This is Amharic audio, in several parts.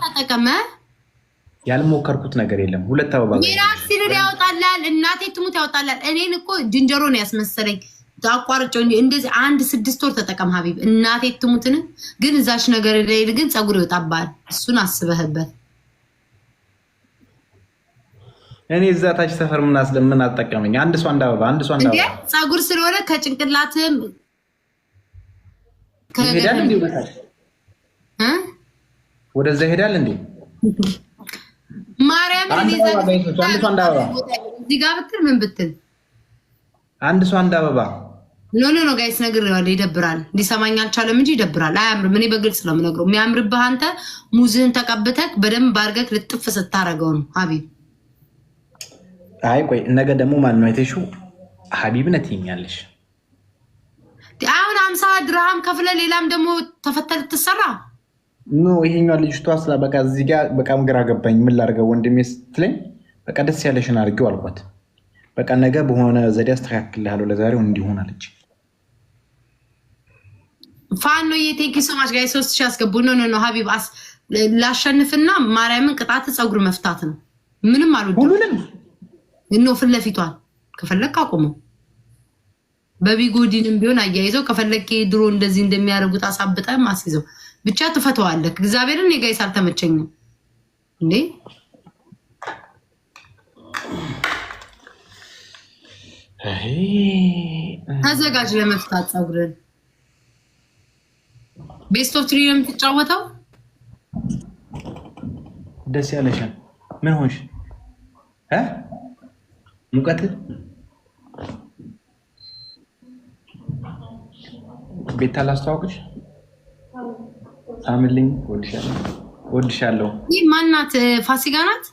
ተጠቀመ። ያልሞከርኩት ነገር የለም። ሁለት አበባ ሚራክሲል ያወጣላል። እናቴ ትሙት ያወጣላል። እኔን እኮ ዝንጀሮ ነው ያስመሰለኝ። አቋርጬው እንደዚህ 1-6 ወር ተጠቀም ሀቢብ። እናቴ ትሙትን ግን እዛሽ ነገር ላይ ግን ፀጉር ይወጣባል። እሱን አስበህበት። እኔ እዛ ታች ሰፈር ምን አጠቀመኝ? አንድ ሰው አንድ አበባ ፀጉር ስለሆነ ከጭንቅላትም ይሄዳል እንዴ? ወደዛ ይሄዳል እንዴ? ማርያም እዚህ ጋር ብትል ምን ብትል አንድ ሰው አንድ አበባ ኖ ጋይስ ነግሬዋለሁ። ይደብራል። ሊሰማኝ አልቻለም እንጂ ይደብራል። አያምርም። እኔ በግልጽ ነው የምነግረው። የሚያምርብህ አንተ ሙዝህን ተቀብተህ በደንብ አድርገህ ልጥፍ ስታረገው ነው ሀቢብ። አይ ቆይ ነገ ደግሞ ማን ነው አይተሽው ሀቢብ ነት ይኛለሽ። አሁን 50 ድርሃም ከፍለ ሌላም ደግሞ ተፈተል ትሰራ ኖ ይሄኛው ልጅቷ ስላ በቃ እዚህ ጋር በቃም ግራ ገባኝ። ምን ላድርገው ወንድሜ ስትለኝ በቃ ደስ ያለሽን አድርጌው አልኳት። በቃ ነገ በሆነ ዘዴ አስተካክልሃለሁ ለዛሬው እንዲሆን አለች። ፋኖ የቴንኪ ሶማች ጋር 3000 አስገቡ። ኖ ሀቢብ ላሸንፍና ማርያምን ቅጣት ፀጉር መፍታት ነው። ምንም አልወደድም። ሁሉንም ፊት ለፊቷን ከፈለክ አቁመው በቢጎዲንም ቢሆን አያይዘው ከፈለክ ድሮ እንደዚህ እንደሚያደርጉት አሳብጠም አስይዘው ብቻ ትፈተዋለህ። እግዚአብሔርን እኔ ጋይስ አልተመቸኝም እንዴ። ተዘጋጅ ለመፍታት ፀጉርን። ቤስት ኦፍ 3 ነው የምትጫወተው። ደስ ያለሻል። ምን ሆንሽ? ሙቀት ቤት አላስተዋወቅሽ? ሳምልኝ ወድሻለሁ። ይህ ማናት? ፋሲካ ናት?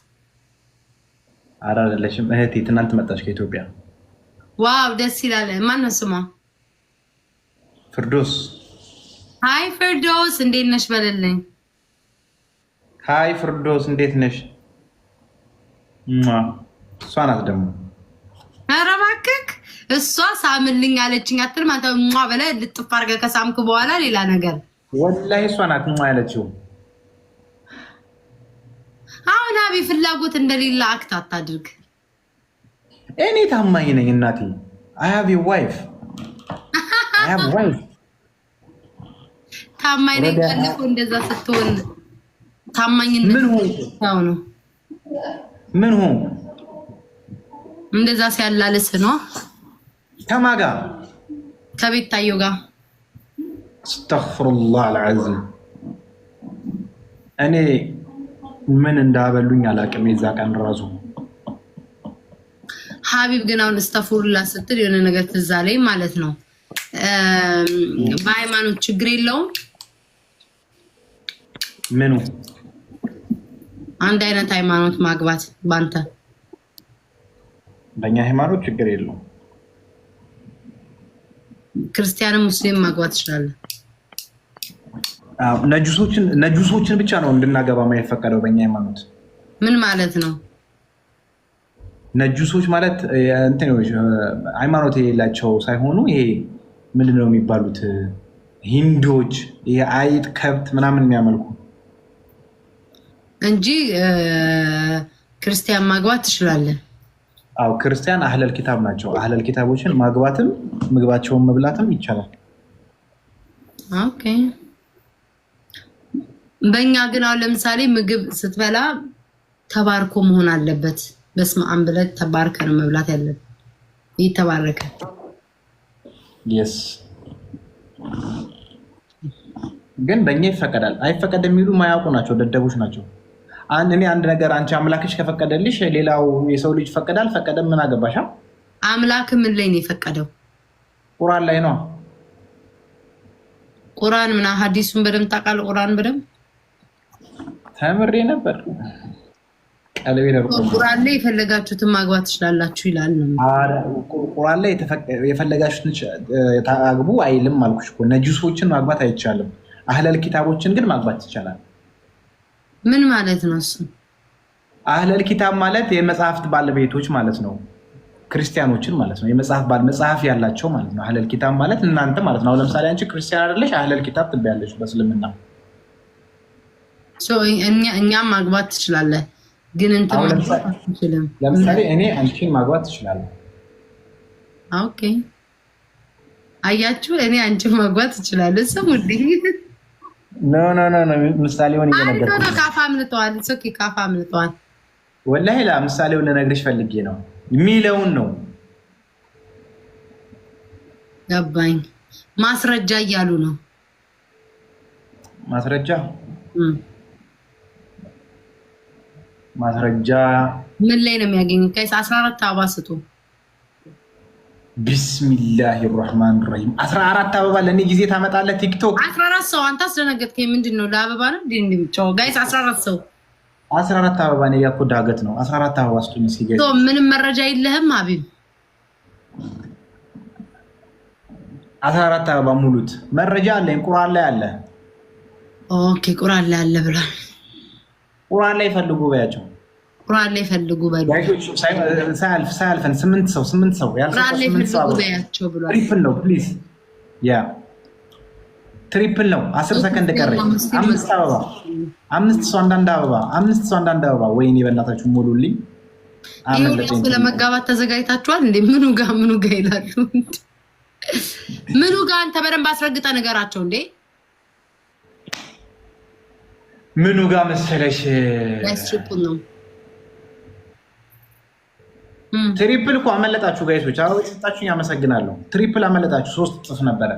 ኧረ አይደለሽም እህቴ። ትናንት መጣች ከኢትዮጵያ። ዋው ደስ ይላል። ማን ነው ስሟ? ፍርዶስ። ሃይ ፍርዶስ እንዴት ነሽ በለልኝ። ሃይ ፍርዶስ እንዴት ነሽ? እሷ ናት ደግሞ። ኧረ እባክህ እሷ ሳምልኝ አለችኝ አትልም አንተ በላይ ልጥፍ አድርገህ ከሳምክ በኋላ ሌላ ነገር። ወላሂ እሷ ናት ያለችው። አሁን አቢ ፍላጎት እንደሌላ አክት አታድርግ። እኔ ታማኝ ነኝ እናቴ። I have a wife. ታማኝ ነኝ ካልኩ እንደዛ ስትሆን ታማኝነት ነው። ምን ሆነ? እንደዛ ሲያላልስ ነው። ከማጋ ከቤት ታየው ጋር አስተግፍሩላህ አልዓዚም። እኔ ምን እንዳበሉኝ አላውቅም። የዛ ቀን ራሱ ሀቢብ ግን አሁን እስተፉርላ ስትል የሆነ ነገር ትዝ አለኝ ማለት ነው። በሃይማኖት ችግር የለውም። ምኑ? አንድ አይነት ሃይማኖት ማግባት ባንተ በእኛ ሃይማኖት ችግር የለውም። ክርስቲያንም ሙስሊም ማግባት ይችላል። ነጁሶችን ብቻ ነው እንድናገባ የማይፈቀደው በእኛ ሃይማኖት። ምን ማለት ነው? ነጁሶች ማለት ሃይማኖት የሌላቸው ሳይሆኑ ይሄ ምንድን ነው የሚባሉት? ሂንዶች፣ ይሄ አይጥ ከብት ምናምን የሚያመልኩ እንጂ ክርስቲያን ማግባት ትችላለህ። አው ክርስቲያን አህለል ኪታብ ናቸው። አህለል ኪታቦችን ማግባትም ምግባቸውን መብላትም ይቻላል። ኦኬ። በእኛ ግን አሁን ለምሳሌ ምግብ ስትበላ ተባርኮ መሆን አለበት። በስመ አብ ብለህ ተባርከ ነው መብላት ያለብህ። ይተባረከ yes ግን በእኛ ይፈቀዳል አይፈቀድም የሚሉ ማያውቁ ናቸው፣ ደደቦች ናቸው። እኔ አንድ ነገር አንቺ አምላክሽ ከፈቀደልሽ ሌላው የሰው ልጅ ፈቀዳል ፈቀደ ምን አገባሻ? አምላክ ምን ላይ ነው የፈቀደው? ቁርአን ላይ ነው። ቁርአን ምን ሐዲሱን በደምብ ታውቃለህ? ቁርአን በደምብ ተምሬ ነበር። ቀለቤ ደርቆ ቁርአን ላይ የፈለጋችሁትን ማግባት ትችላላችሁ ይላል ነው። ቁርአን ላይ የፈለጋችሁትን ታግቡ አይልም አልኩሽ እኮ። ነጁሶችን ማግባት አይቻልም። አህለል ኪታቦችን ግን ማግባት ይቻላል። ምን ማለት ነው እሱ? አህለል ኪታብ ማለት የመጽሐፍት ባለቤቶች ማለት ነው። ክርስቲያኖችን ማለት ነው። መጽሐፍ ያላቸው ማለት ነው። አህለል ኪታብ ማለት እናንተ ማለት ነው። ለምሳሌ አንቺ ክርስቲያን አይደለሽ፣ አህለል ኪታብ ትባያለሽ በእስልምና። እኛም ማግባት ትችላለህ፣ ግን እንትን ማግባት አትችልም። ለምሳሌ እኔ አንቺን ማግባት ትችላለሁ። ኦኬ አያችሁ፣ እኔ አንቺን ማግባት ትችላለህ። ስሙልኝ። ኖ ምሳሌውን እየነገርኩሽ ነው። ካፋ አምልጠዋል። ኦኬ ካፋ አምልጠዋል። ወላሂ ምሳሌውን ልነግርሽ ፈልጌ ነው የሚለውን ነው። ገባኝ። ማስረጃ እያሉ ነው። ማስረጃ ምን ላይ ነው የሚያገኙት? ከይስ 14 አበባ ስጡ። ቢስሚላሂ ራህማን ራሂም 14 አበባ ለኔ ጊዜ ታመጣለህ? ቲክቶክ 14 ሰው አንተ አስደነገጥከኝ። ምንድን ነው ለአበባ ነው እንዴ እንደምጫው? ጋይስ 14 ሰው 14 አበባ ነው ያኮ ዳገት ነው። 14 አበባ ስጡኝ ሲገኝ ምንም መረጃ የለህም ሀቢብ? 14 አበባ ሙሉት። መረጃ አለኝ፣ ቁርአን ላይ አለ። ኦኬ ቁርአን ላይ አለ ብሏል። ቁርአን ላይ ፈልጉ በያቸው። ቁርአን ላይ ፈልጉ በሉ። ሳያልፈን 8 ሰው ቁርአን ላይ ፈልጉ በያቸው ብሏል። ትሪፕል ነው ፕሊዝ፣ ያ ትሪፕል ነው። 10 ሰከንድ ቀረኝ። 5 አበባ 5 ሰው አንዳንድ አበባ 5 ሰው አንዳንድ አበባ። ወይኔ በእናታችሁ ሙሉልኝ። አመለጠኝ። ለመጋባት ተዘጋጅታችኋል እንዴ? ምኑ ጋር ይላሉ። ምኑ ጋር? አንተ በደንብ አስረግጠህ ነገራቸው እንዴ። ምኑ ጋር መሰለሽ? ትሪፕል ነው። ትሪፕል እኮ አመለጣችሁ ጋይሶች። አዎ የሰጣችሁኝ አመሰግናለሁ። ትሪፕል አመለጣችሁ። 3 እጥፍ ነበረ።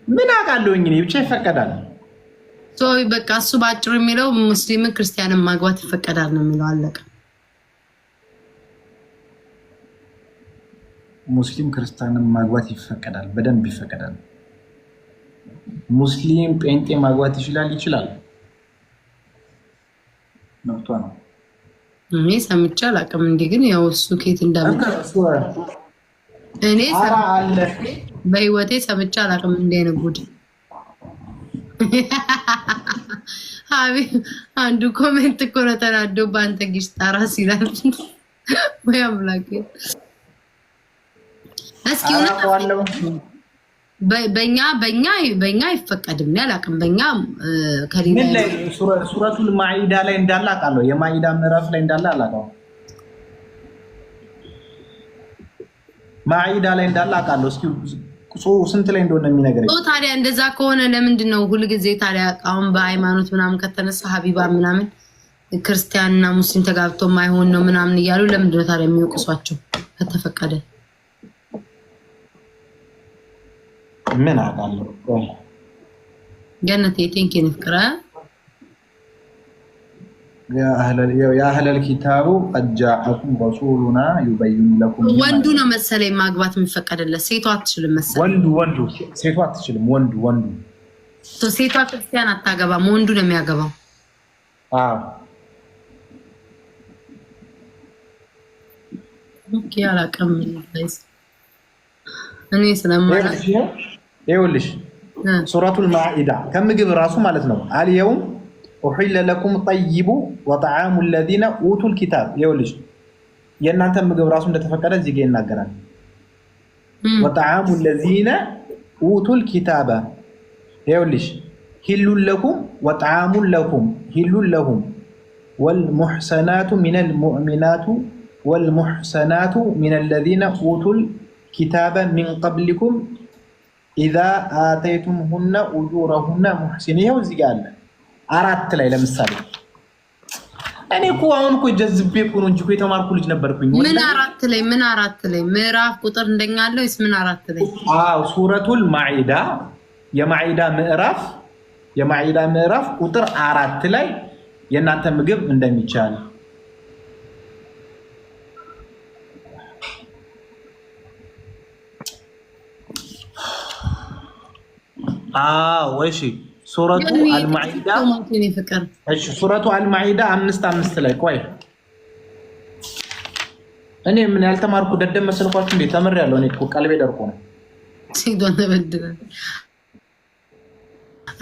ምን አውቃለሁኝ እኔ ብቻ ይፈቀዳል። በቃ እሱ በአጭሩ የሚለው ሙስሊምን ክርስቲያንን ማግባት ይፈቀዳል ነው የሚለው። አለቀ። ሙስሊም ክርስቲያንን ማግባት ይፈቀዳል፣ በደንብ ይፈቀዳል። ሙስሊም ጴንጤ ማግባት ይችላል። መብቷ ነው። እኔ ሰምቼ አላውቅም። እንዴ ግን ያው እሱ ኬት እንዳመጣ እኔ በህይወቴ ሰምቼ አላውቅም። እንዴ ነው ጉድ። አንዱ ኮሜንት እኮ ነው ተናዶ በአንተ ጊሽ ጣራስ ይላል። ወይ አምላኬ። እስኪ በእኛ አይፈቀድም። ያላቅም በእኛ ሱረቱል ማኢዳ ላይ እንዳለ አውቃለሁ። የማኢዳ ምዕራፍ ላይ እንዳለ አላውቀው። ማኢዳ ላይ እንዳለ አውቃለሁ። እስኪ ስንት ላይ እንደሆነ የሚነግረኝ። ታዲያ እንደዛ ከሆነ ለምንድን ነው ሁልጊዜ ታዲያ አሁን በሃይማኖት ምናምን ከተነሳ ሀቢባ ምናምን ክርስቲያንና ሙስሊም ተጋብቶ ማይሆን ነው ምናምን እያሉ ለምንድን ነው ታዲያ የሚወቅሷቸው? ከተፈቀደ ምን አውቃለሁ። ገነቴ ቴንኪን ፍቅረ يا أهل الكتاب قد جاءكم رسولنا يبين لكم ወንዱ ነው መሰለኝ ማግባት የሚፈቀደለት። ሴቷ አትችልም መሰለኝ። ወንዱ ሴቷ አትችልም። ወንዱ ሴቷ ክርስቲያን አታገባም፣ ወንዱ ነው የሚያገባው። ኦኬ አላውቅም። እኔ ስለማላውቅ ይኸውልሽ ሱረቱል ማኢዳ ከምግብ ራሱ ማለት ነው። አልየውም ኡሒለ ለኩም ጠይቡ ወጠዓሙ ለዚነ ኡቱል ኪታብ። ይኸውልሽ የእናንተ ምግብ ራሱ እንደተፈቀደ እዚህ ጋ ይናገራል። ወጠዓሙ ለዚነ ኡቱል ኪታበ ይኸውልሽ ሂሉን ለኩም ወጠዓሙን ለኩም ሂሉን ለሁም ወልሙሕሰናቱ ሚነል ሙእሚናቱ ወልሙሕሰናቱ ሚነል ለዚነ ኡቱል ኪታበ ሚን ቀብሊኩም ኢዛ አተይቱምሁነ ኡጁረሁነ ሙሕሲን። ይኸው እዚህ ጋ አለ 4 ላይ ለምሳሌ እኔ እኮ አሁን እኮ ጀዝቤ እኮ ነው እንጂ እኮ የተማርኩ ልጅ ነበርኩኝ። ምን 4 ላይ ምዕራፍ ቁጥር እንደኛለው እስ ምን 4 ላይ? አዎ ሱረቱል ማኢዳ የማኢዳ ምዕራፍ ቁጥር 4 ላይ የእናንተ ምግብ እንደሚቻል እሺ ሱረቱ አልማኢዳ ሱረቱ አልማኢዳ 5 ላይ ቆይ እኔ ምን ያልተማርኩ ደደብ መሰልኳችሁ እንዴ? ተምሬያለሁ። እኔ እኮ ቀልቤ ደርቆ ነው። ሲዶን ተበደለ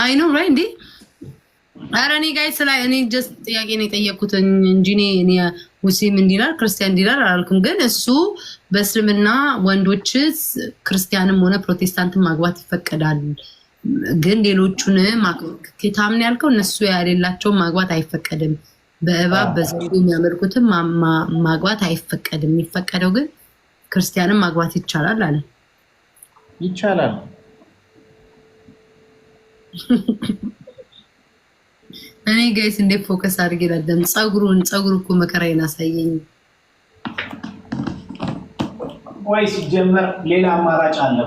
አይ ኖ ራይት እንዴ። ኧረ እኔ ጋይስ ላይ እኔ ጀስት ጥያቄ ነው የጠየኩት እንጂ እኔ ሙስሊም እንዲላል ክርስቲያን እንዲላል አላልኩም። ግን እሱ በእስልምና ወንዶች ክርስቲያንም ሆነ ፕሮቴስታንትን ማግባት ይፈቀዳል ግን ሌሎቹን ከታምን ያልከው እነሱ ያሌላቸው ማግባት አይፈቀድም። በእባብ በዘንዶ የሚያመልኩትን ማግባት አይፈቀድም። የሚፈቀደው ግን ክርስቲያንን ማግባት ይቻላል አለ። ይቻላል። እኔ ጋይስ እንዴት ፎከስ አድርጌ ላለም ጸጉሩ እኮ መከራዬን አሳየኝ። ወይ ሲጀመር ሌላ አማራጭ አለ።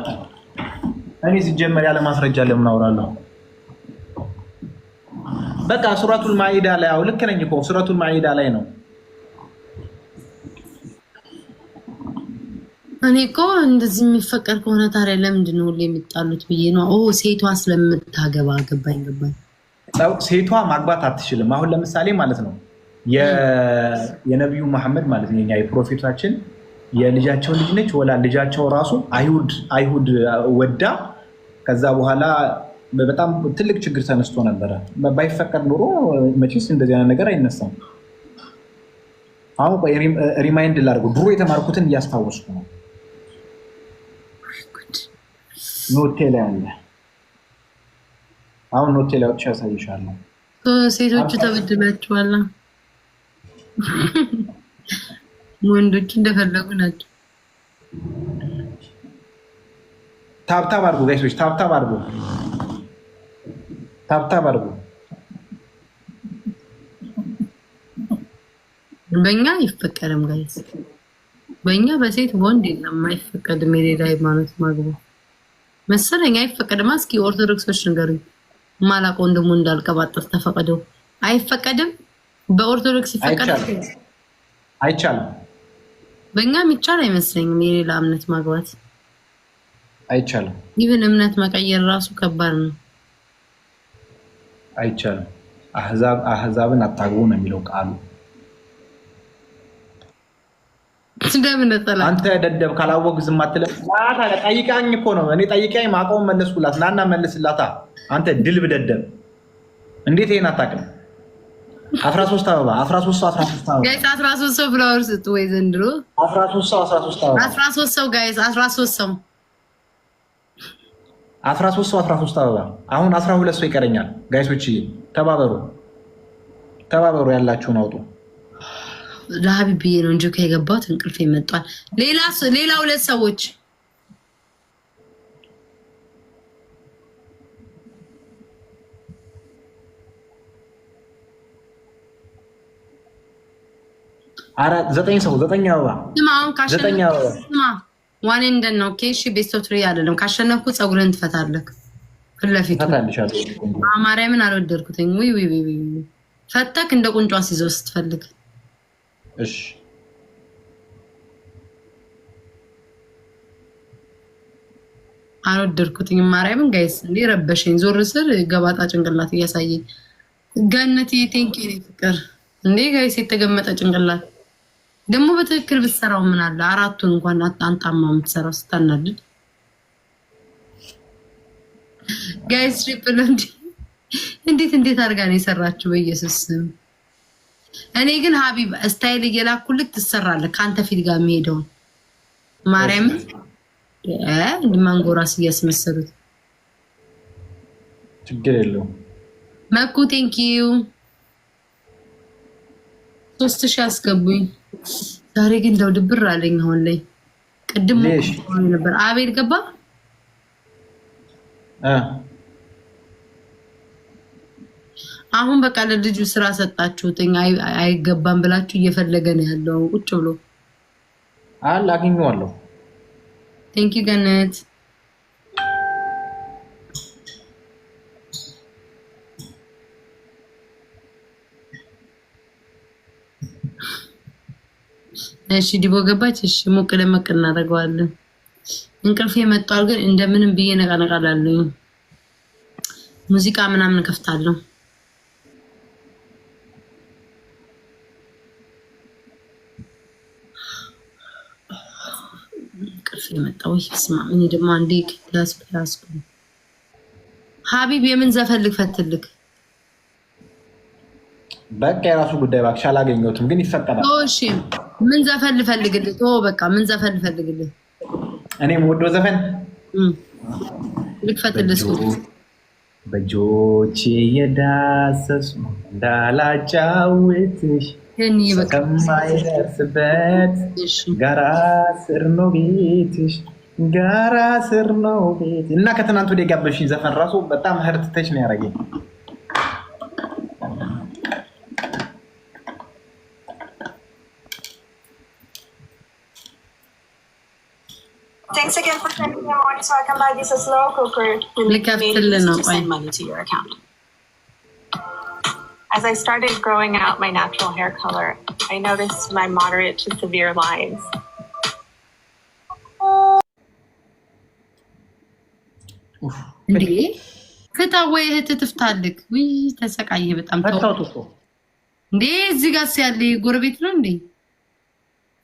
እኔ ሲጀመር ያለ ማስረጃ ለምን አወራለሁ? በቃ ሱረቱል ማኢዳ ላይ አው ልክ ነኝ እኮ ሱረቱል ማኢዳ ላይ ነው። እኔ እኮ እንደዚህ የሚፈቀድ ከሆነ ታዲያ ለምንድን ነው ሁሌ የሚጣሉት ብዬ ነው። ሴቷ ስለምታገባ ገባኝ። ሴቷ ማግባት አትችልም። አሁን ለምሳሌ ማለት ነው የነቢዩ መሐመድ ማለት ነው የፕሮፌታችን የልጃቸው ልጅ ነች። ወላ ልጃቸው ራሱ አይሁድ ወዳ ከዛ በኋላ በጣም ትልቅ ችግር ተነስቶ ነበረ። ባይፈቀድ ኖሮ መቼስ እንደዚህ አይነት ነገር አይነሳም። አሁን ሪማይንድ ላድርገው፣ ድሮ የተማርኩትን እያስታወስኩ ነው። ኖቴ ላይ አለ። አሁን ኖቴ ላይ ወጥቼ ያሳይሻለሁ። ሴቶቹ ተበድላችኋል፣ ወንዶች እንደፈለጉ ናቸው። ታብታብ አድርጉ ጋይሶች፣ ታብታብ አድርጉ። በእኛ አይፈቀድም ጋይስ፣ በእኛ በሴት ወንድ የለም አይፈቀድም። የሌላ ሃይማኖት ማግባት መሰለኝ አይፈቀድም። እስኪ ኦርቶዶክሶች ንገሩኝ። ማላውቀውን ደግሞ እንዳልቀባጠር ተፈቀደው አይፈቀድም። በኦርቶዶክስ ይፈቀዳል? አይቻልም። በእኛ የሚቻል አይመስለኝም። የሌላ እምነት ማግባት አይቻልም። ይህን እምነት መቀየር ራሱ ከባድ ነው። አይቻልም። አህዛብን አታግቡ ነው የሚለው ቃሉ። አንተ ደደብ ካላወቅ ዝም አትልም። ጠይቃኝ እኮ ነው። እኔ ጠይቃኝ ማቆም መለስኩላት። ናና መልስላታ። አንተ ድልብ ደደብ እንዴት ይሄን አታውቅም? 13 አበባ 13 ሰው 13 አበባ ጋይስ 13 ሰው ፍላወር ስጡ ወይ ዘንድሮ 13 ሰው 13 አበባ 13 ሰው ጋይስ 13 ሰው 13 ሰው 13 አበባ። አሁን 12 ሰው ይቀረኛል። ጋይሶች ተባበሩ፣ ያላችሁን አውጡ። ለሀቢብ ብዬ ነው እንጂ ከገባሁት እንቅልፍ ይመጣል። ሌላ ሁለት ሰዎች ዘጠኝ ሰው 9 አበባ ስማ ዋኔ እንደን ነው። እሺ ቤስት ኦፍ 3 አይደለም። ካሸነፍኩ ፀጉርን ትፈታለህ። ፍለፊቱ ማርያምን አልወደድኩትኝ። ወይ ፈተክ እንደ ቁንጫ ሲይዘው ስትፈልግ። እሺ አልወደድኩትኝ ማርያምን። ጋይስ እንዴ ረበሸኝ። ዞር ስር ገባጣ ጭንቅላት እያሳየኝ ገነት ቴንኪ ፍቅር እንዴ ጋይስ የተገመጠ ጭንቅላት ደግሞ በትክክል ብትሰራው ምን አለ? አራቱን እንኳን አንጣማ የምትሰራው ስታናድድ ጋይስ ትሪፕል እንዴት አድርጋ ነው የሰራችው? በኢየሱስ ስም እኔ ግን ሀቢብ ስታይል እየላኩልክ ትሰራለህ ከአንተ ፊት ጋር የሚሄደውን ማርያም ማንጎራስ እያስመሰሉት ችግር የለውም። መኩ ቴንኪዩ 3000 አስገቡኝ። ዛሬ ግን እንደው ድብር አለኝ። አሁን ላይ ቅድም ነበር አቤል ገባ። አሁን በቃ ለልጁ ስራ ሰጣችሁት። አይገባም ብላችሁ እየፈለገ ነው ያለው ቁጭ ብሎ አገኘዋለሁ። ቴንክ ዩ ገነት። እሺ ዲቦ ገባች። እሺ ሞቅ ደመቅ እናደርገዋለን። እንቅልፌ መጣል ግን እንደምንም ብዬ ነቃነቃላለሁ። ሙዚቃ ምናምን ከፍታለሁ። እንቅልፌ መጣው። ይስማ እኔ ደግሞ አንዴ ፕላስ ሀቢብ የምን ዘፈን ልክፈትልክ? በቃ የራሱ ጉዳይ እባክሽ። አላገኘሁትም ግን ይፈቀዳል። እሺ ምን ዘፈን ልፈልግልህ? በቃ ምን ዘፈን ልፈልግልህ? እኔ የምወደው ዘፈን ልክፈትልህ። በጆቼ የዳሰሱ እንዳላጫውትሽ ከማይደርስበት ጋራ ስር ነው ቤትሽ ጋራ ስር ነው ቤት እና ከትናንት ወዲያ ጋበሽኝ ዘፈን ራሱ በጣም ህርትተሽ ነው ያደረገኝ። Thanks again for sending me money so I can buy this slow cooker. Send money to your account. As I started growing out my natural hair color, I noticed my moderate to severe lines. እንዴ ፍታ ወይ እህት ትፍታልክ ወይ ተሰቃየ በጣም ተው እንዴ እዚህ ጋር ያለ ጎረቤት ነው እንዴ?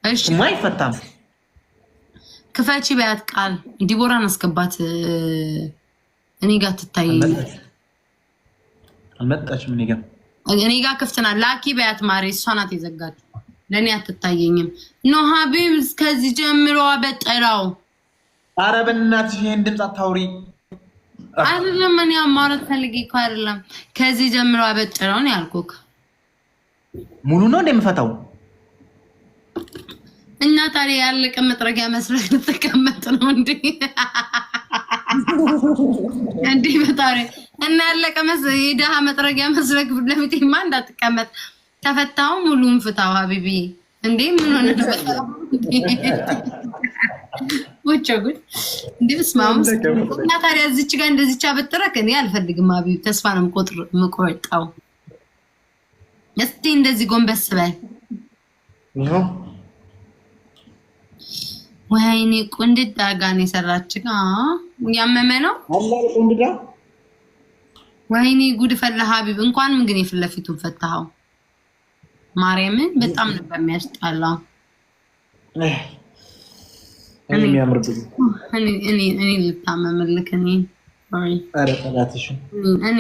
እሺ ማይፈታም ክፈቺ በያት ቃል ዲቦራን አስገባት እኔ ጋር ትታይ አልመጣችም እኔ ጋር ክፍትና ላኪ በያት ማሬ እሷ ናት የዘጋች ለኔ አትታየኝም ኖ ሀቢብ ከዚህ ጀምሮ አበጠራው ኧረ በእናትሽ ይሄን ድምፅ አታውሪ አይደለም እኔ አማራት ፈልጌ እኮ አይደለም ከዚህ ጀምሮ አበጠራው ነው ያልኩክ ሙሉ ነው እንደምፈታው እና ታዲያ ያለቀ መጥረጊያ መስረክ ተቀመጥ ነው እንዴ እንዴ በታሪ እና ያለቀ የደሃ መጥረጊያ መስረክ ለምትይማ እንዳትቀመጥ ተፈታው ሙሉን ፍታው ሀቢቢ እንዴ ምን ሆነ ተፈታው ወጭጉት እንዴ በስማም እና ታዲያ እዚች ጋር እንደዚች አበጥረክ እኔ አልፈልግም ሀቢብ ተስፋ ነው መቆርጣው እስቲ እንደዚህ ጎንበስ በል ወይኔ ቁንድዳ ጋር የሰራችኝ ያመመ ነው አላህ ቁንድዳ ወይኔ ጉድ ፈላ ሀቢብ እንኳን ምን ግን የፍለፊቱን ፈታው ማርያምን በጣም ነበር የሚያስጣላው እኔ የሚያምርብኝ እኔ ልታመምልክ እኔ ኧረ ጠላትሽ እኔ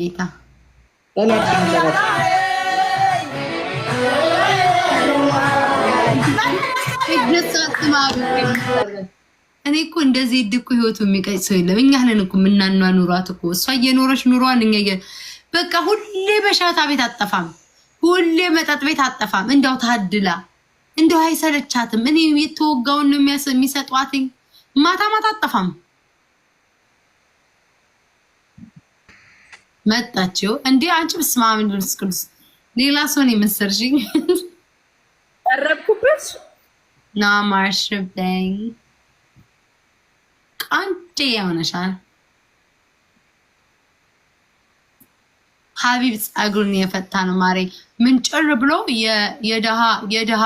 ጌታ ጠላትሽ እኔ እኮ እንደዚህ እድኩ ህይወቱ የሚቀጭ ሰው የለም። እኛ ነን እኮ የምናኗኑራት እኮ እሷ እየኖረች ኑሯን እኛ በቃ ሁሌ በሻታ ቤት አጠፋም፣ ሁሌ መጠጥ ቤት አጠፋም። እንዳው ታድላ እንዳው አይሰለቻትም። እኔ የተወጋውን ነው የሚሰጧትኝ። ማታ ማታ አጠፋም። መጣችው እንዴ አንቺ በስመ አብ ወመንፈስ ቅዱስ ሌላ ሰው ነው የመሰልሽኝ። ቀረብኩብሽ ና ማርሽብኝ ቃንጤ ያውነሻል ሀቢብ ጸጉርን የፈታ ነው ማሬ ምንጭር ብሎ የደሃ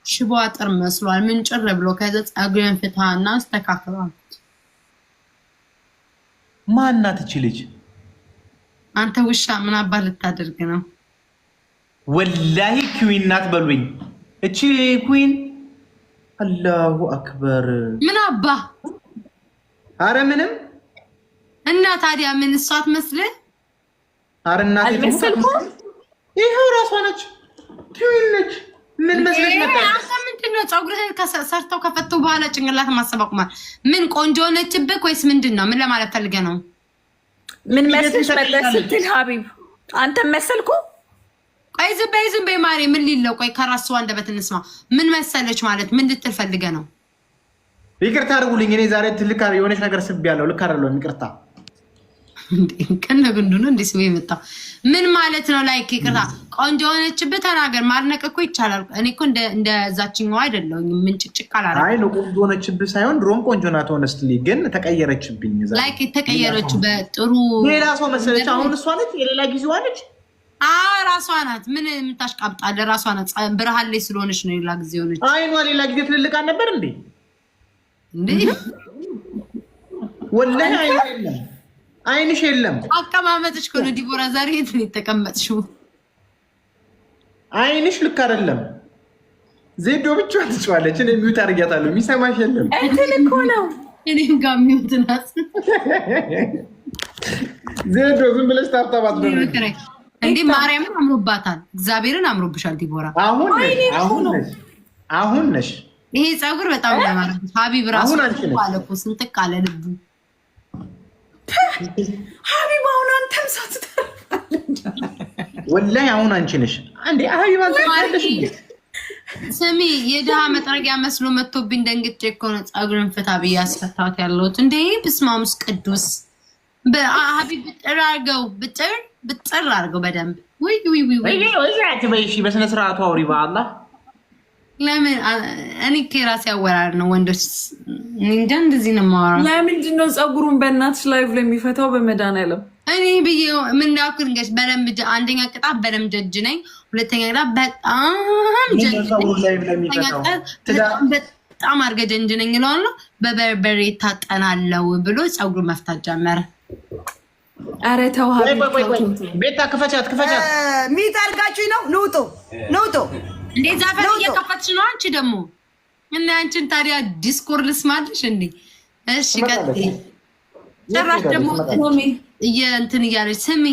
ሽቦ አጥር መስሏል። ምንጭር ብሎ ከዛ ጸጉርን ፍታና አስተካክሏል። ማናት እቺ ልጅ? አንተ ውሻ ምን አባ ልታደርግ ነው? ወላሂ ኩዊን ናት በሉኝ። እቺ ኩዊን አላሁ አክበር ምን አባ አረ ምንም እና ታዲያ ምን እሷት መስለ አረ እናቴ አልመሰልኩም። ይሄው ራሷ ነች ኩዊን ነች። ምን መስለሽ ነበር? አንተ ምንድነው ጸጉርህን ከሰርተው ከፈተው በኋላ ጭንቅላት ማሰባቁማል። ምን ቆንጆ ነችብህ ወይስ ምንድነው? ምን ለማለት ፈልገህ ነው? ምን መስለሽ መለስ ስትል ሀቢብ አንተ መሰልኩ? ቆይ ዝም በይ ማሪ ምን ሊለው? ቆይ ከራሱ አንደበት እንስማ። ምን መሰለች ማለት ምን ልትል ፈልገህ ነው? ይቅርታ አድርጉልኝ። እኔ ዛሬ ትልቅ የሆነች ነገር ስቤያለሁ። ልክ አይደለም። ይቅርታ ከነ ግንዱ ነው እንዴ ስቤ የመጣው ምን ማለት ነው? ላይክ ይቅርታ ቆንጆ ሆነችብህ ተናገር። ማድነቅ እኮ ይቻላል። እኔ እኮ እንደዛችኛው አይደለሁኝ። ምን ጭጭቅ አላረገ። አይ ነው ቆንጆ ሆነችብህ ሳይሆን ድሮም ቆንጆ ናት። ሆነስትሊ ግን ተቀየረችብኝ። ላይክ ተቀየረች በጥሩ ሌላ ሰው መሰለች። አሁን እሷ ነች የሌላ ጊዜዋ ነች። ራሷ ናት። ምን የምታሽቃብጣለ? ራሷ ናት። ብርሃን ላይ ስለሆነች ነው ሌላ ጊዜ ሆነች። አይኗ ሌላ ጊዜ ትልልቅ አልነበር እንዴ? እንዴ ወላሂ አይኗ የለም። አይንሽ የለም። አቀማመጥሽ እኮ ነው ዲቦራ። ዛሬ የት ነው የተቀመጥሽው? አይንሽ ልክ አይደለም። ዜዶ ብቻዋን ትችዋለች። እኔ ሚውት አድርጊያታለሁ። የሚሰማሽ የለም። እንትን እኮ ነው እኔም ጋር ሚውት ናት። ዜዶ ዝም ብለሽ ታብታባት ነው እንዴ? ማርያምን አምሮባታል። እግዚአብሔርን አምሮብሻል ዲቦራ። አሁን ነሽ። ይሄ ፀጉር በጣም ያማረ ሀቢብ ራሱ አለኩ ስንጥቅ አለ ልቡ። ሀቢብ አሁን አንተም ወላሂ አሁን አንቺ ነሽ አንዴ ሀቢብ አንተሽ ስሚ የድሃ መጥረጊያ መስሎ መጥቶብኝ ደንግጬ እኮ ነው ፀጉርን ፍታ ብዬ አስፈታሁት ያለሁት እንዴ ብስማሙስ ቅዱስ በሀቢብ ብጥር አድርገው በደንብ ወይ አትበይሽ በስነ ስርዓቱ አውሪ በአላህ ለምን እኔ ከራሴ አወራር ነው ወንዶች እንጃ እንደዚህ ነው የማወራው ለምንድን ነው ፀጉሩን በእናትሽ ላይቭ ለሚፈታው በመድኃኒዓለም እኔ ብዬ ምን እንዳልኩት እንግዲህ በደንብ አንደኛ ቅጣት በደንብ ጀጅ ነኝ ሁለተኛ ቅጣት በጣም አድርገ ጀንጅ ነኝ እለዋለሁ በበርበሬ ታጠናለው ብሎ ፀጉሩ መፍታት ጀመረ ኧረ ተው ቤታ ክፈቻት ሚት አድርጋችሁኝ ነው ንውጡ እንዴ ዛፈር እየከፈትሽ ነው አንቺ ደግሞ እና አንቺን ታዲያ ዲስኮርድ ልስማልሽ እንዴ እሺ ቀጥይ ጭራሽ ደግሞ እንትን እያለች ስሚ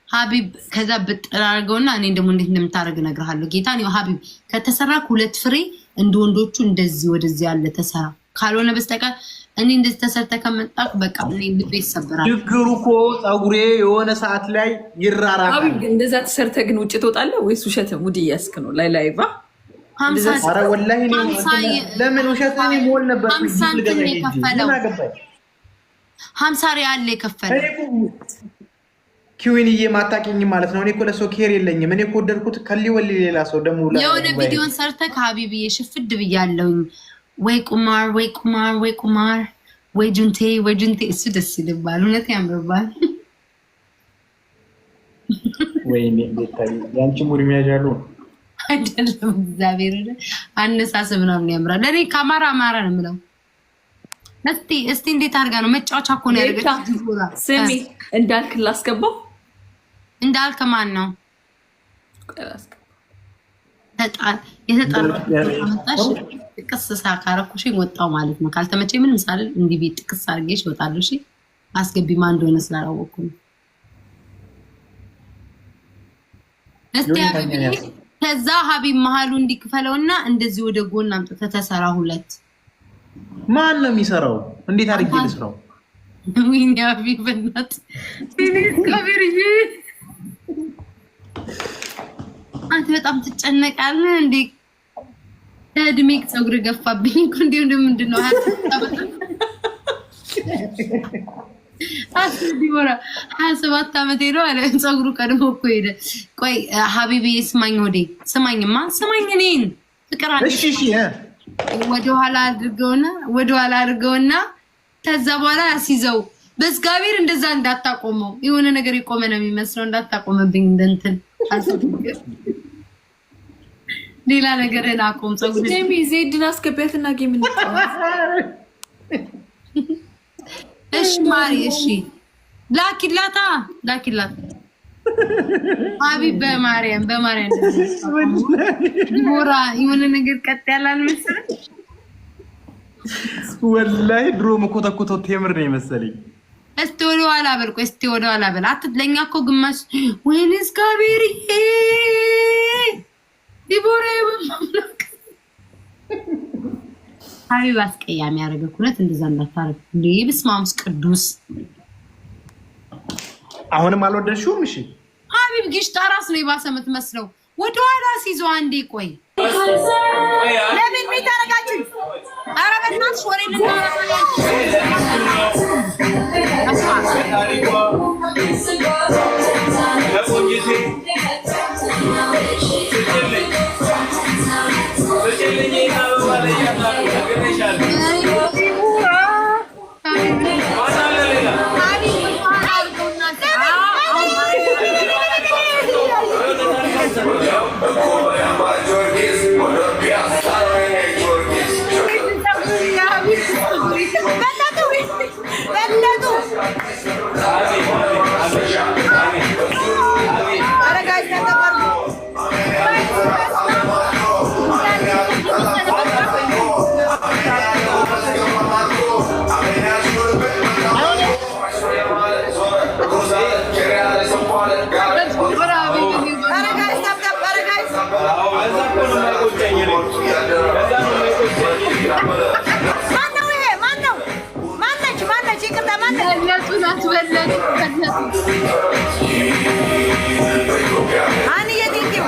ሀቢብ ከዛ ብጥር አድርገውና እኔ ደግሞ እንዴት እንደምታደርግ እነግርሃለሁ ጌታ ነው ሀቢብ ከተሰራክ 2 ፍሬ እንደ ወንዶቹ እንደዚህ ወደዚህ ያለ ተሰራ ካልሆነ በስተቀር እኔ እንደዚህ ተሰርተ ከመጣክ በቃ እኔ ልቤ ይሰበራል ችግሩ እኮ ፀጉሬ የሆነ ሰዓት ላይ ይራራል ሀቢብ እንደዛ ተሰርተ ግን ውጭ ትወጣለህ ወይስ ውሸት ሙድ እያስክ ነው ላይቫ ኧረ ወላሂ ለምን ውሸት እኔ ሞል ነበር 50 ሪያል የከፈለው ኪዊንዬ ማታውቂኝም ማለት ነው እኔ እኮ ለሰው ኬር የለኝም እኔ እኮ ወደድኩት ከሊ ወሊ ሌላ ሰው ደግሞ የሆነ ቪዲዮን ሰርተህ ከሀቢብዬ ሽፍድ ብያለሁኝ ወይ ቁማር ወይ ጁንቴ እሱ ደስ ይልባል እውነት ያምርባል ወይኔ ቤታይ ያንቺ ሙሪ የሚያጃሉ አይደለም እግዚአብሔር አነሳሰብ ምናምን ያምራል ለኔ ከአማራ ነው የምለው እስቲ እንዴት አድርጋ ነው መጫወቻ እኮ ነው ያደረገች ስሚ እንዳልክ ላስገባው እንዳልክ ማን ነው የተጣላሽ ጥቅስ ሳካረኩሽ ወጣው ማለት ነው ካልተመቼ ምንም ሳልል እንዲህ ቤት ጥቅስ አድርጌሽ እወጣለሁ እሺ አስገቢ ማን እንደሆነ ስላላወቅኩ እስቲ ከዛ ሀቢብ መሀሉ እንዲክፈለውና እንደዚህ ወደ ጎን አምጥተህ ተሰራ 2 ማን ነው የሚሰራው እንዴት አድርጌ ልስራው ወይኔ ሀቢብ በእናት ፊኒክስ ካሜሪዬ አንተ በጣም ትጨነቃለህ እንዴ እድሜክ ፀጉር ገፋብኝ እኮ ምንድን ነው ዲቦራ 27 ዓመቴ ነው አለ ፀጉሩ ቀድሞ እኮ ሄደ ቆይ ሀቢብዬ ስማኝማ እኔን ፍቅር አለ እሺ ወደኋላ አድርገውና ከዛ በኋላ አስይዘው በእግዚአብሔር እንደዛ እንዳታቆመው የሆነ ነገር የቆመ ነው የሚመስለው እንዳታቆመብኝ እንደንትን ሌላ ነገር አቆም ፀጉር ጀሚ ዜድን አስገቢያትና ጌም እሺ ማሪ እሺ ላኪላታ ሀቢብ በማርያም ዲቦራ የሆነ ነገር ቀጥ ያላል መሰለኝ ወላሂ ድሮ መኮተኮተው ቴምር ነው የመሰለኝ እስቲ ወደ ኋላ በል አትለኛ እኮ ግማሽ ወይኔ እስካቤሪ ዲቦራ በማምላክ ሀቢብ አስቀያሚ ያደረገ ኩነት እንደዛ እንዳታረግ እንዴ በስማምስ ቅዱስ አሁንም አልወደድሽውም እሺ ሀቢብ ጊሽታ ራስ ነው የባሰ የምትመስለው ወደ ኋላ ሲዞ አንዴ ቆይ ለምን ሚታረጋችሁ ኧረ በእናትሽ ወሬ አንዬ ቴንኪው